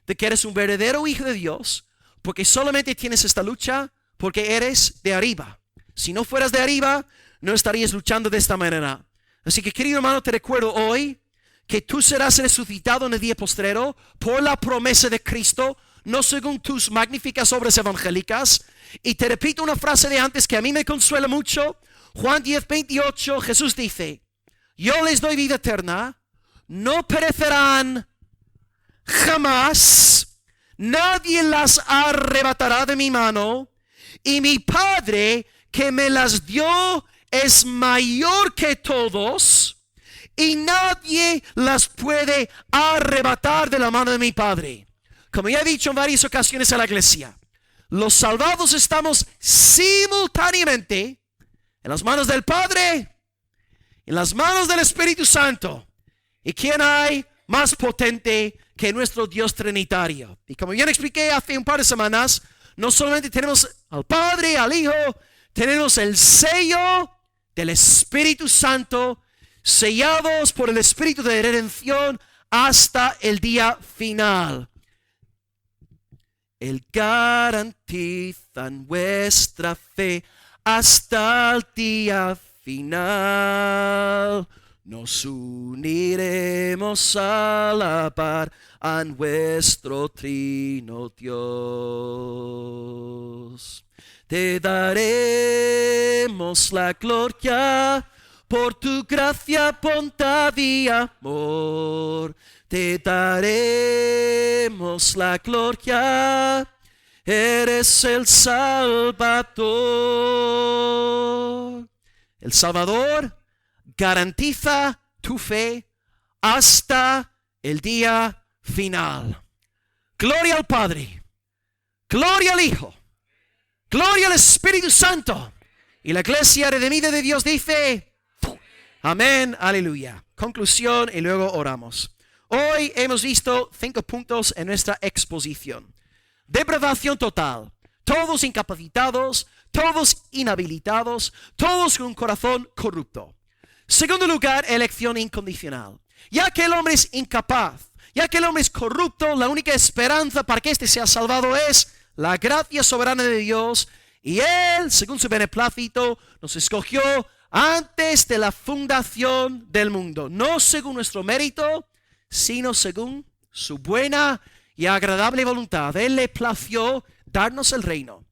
de que eres un verdadero hijo de Dios, porque solamente tienes esta lucha porque eres de arriba. Si no fueras de arriba, no estarías luchando de esta manera. Así que, querido hermano, te recuerdo hoy que tú serás resucitado en el día postrero por la promesa de Cristo, no según tus magníficas obras evangélicas. Y te repito una frase de antes que a mí me consuela mucho. Juan 10:28, Jesús dice, yo les doy vida eterna, no perecerán jamás, nadie las arrebatará de mi mano, y mi Padre que me las dio es mayor que todos, y nadie las puede arrebatar de la mano de mi Padre. Como ya he dicho en varias ocasiones a la iglesia, los salvados estamos simultáneamente en las manos del Padre, en las manos del Espíritu Santo. ¿Y quién hay más potente que nuestro Dios trinitario? Y como ya expliqué hace un par de semanas, no solamente tenemos al Padre, al Hijo, tenemos el sello del Espíritu Santo, sellados por el Espíritu de redención hasta el día final. Él garantiza nuestra fe hasta el día final. Nos uniremos a la par a nuestro trino Dios. Te daremos la gloria por tu gracia, bondad y amor. Te daremos la gloria, eres el Salvador. El Salvador garantiza tu fe hasta el día final. Gloria al Padre, gloria al Hijo, gloria al Espíritu Santo. Y la iglesia redimida de Dios dice, amén, aleluya. Conclusión y luego oramos. Hoy hemos visto 5 puntos en nuestra exposición. Depravación total, todos incapacitados, todos inhabilitados, todos con un corazón corrupto. Segundo lugar, elección incondicional. Ya que el hombre es incapaz, ya que el hombre es corrupto, la única esperanza para que éste sea salvado es la gracia soberana de Dios, y Él, según su beneplácito, nos escogió antes de la fundación del mundo, no según nuestro mérito, sino según su buena y agradable voluntad. Él le plació darnos el reino.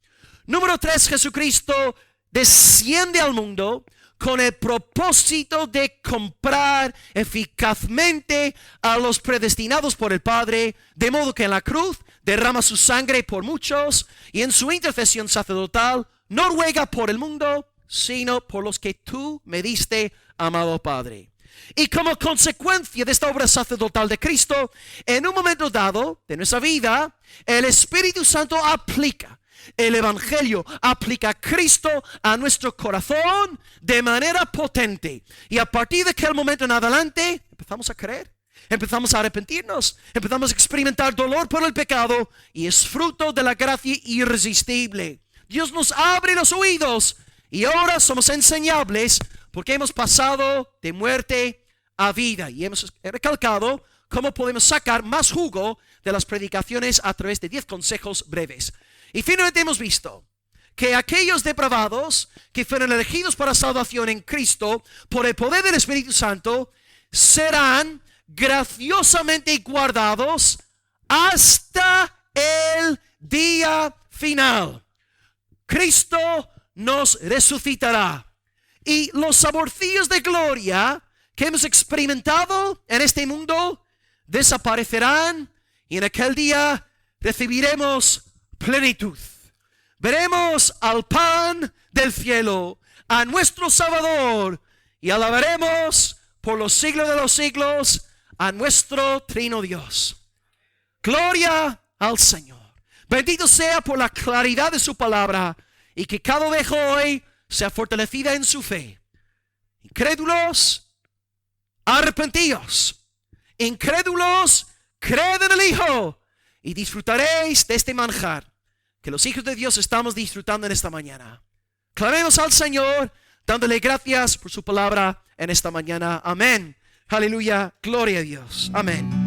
Número 3, Jesucristo desciende al mundo con el propósito de comprar eficazmente a los predestinados por el Padre, de modo que en la cruz derrama su sangre por muchos y en su intercesión sacerdotal no ruega por el mundo, sino por los que tú me diste, amado Padre. Y como consecuencia de esta obra sacerdotal de Cristo, en un momento dado de nuestra vida, el Espíritu Santo aplica el Evangelio, aplica a Cristo a nuestro corazón de manera potente. Y a partir de aquel momento en adelante, empezamos a creer, empezamos a arrepentirnos, empezamos a experimentar dolor por el pecado, y es fruto de la gracia irresistible. Dios nos abre los oídos y ahora somos enseñables porque hemos pasado de muerte a vida. Y hemos recalcado cómo podemos sacar más jugo de las predicaciones a través de 10 consejos breves. Y finalmente hemos visto que aquellos depravados que fueron elegidos para salvación en Cristo por el poder del Espíritu Santo serán graciosamente guardados hasta el día final. Cristo nos resucitará y los saborcillos de gloria que hemos experimentado en este mundo desaparecerán, y en aquel día recibiremos plenitud. Veremos al pan del cielo, a nuestro Salvador, y alabaremos por los siglos de los siglos a nuestro Trino Dios. Gloria al Señor. Bendito sea por la claridad de su palabra, y que cada oveja hoy sea fortalecida en su fe. Incrédulos, arrepentíos. Incrédulos, creed en el Hijo, y disfrutaréis de este manjar que los hijos de Dios estamos disfrutando en esta mañana. Clamemos al Señor, dándole gracias por su palabra en esta mañana. Amén. Aleluya. Gloria a Dios. Amén.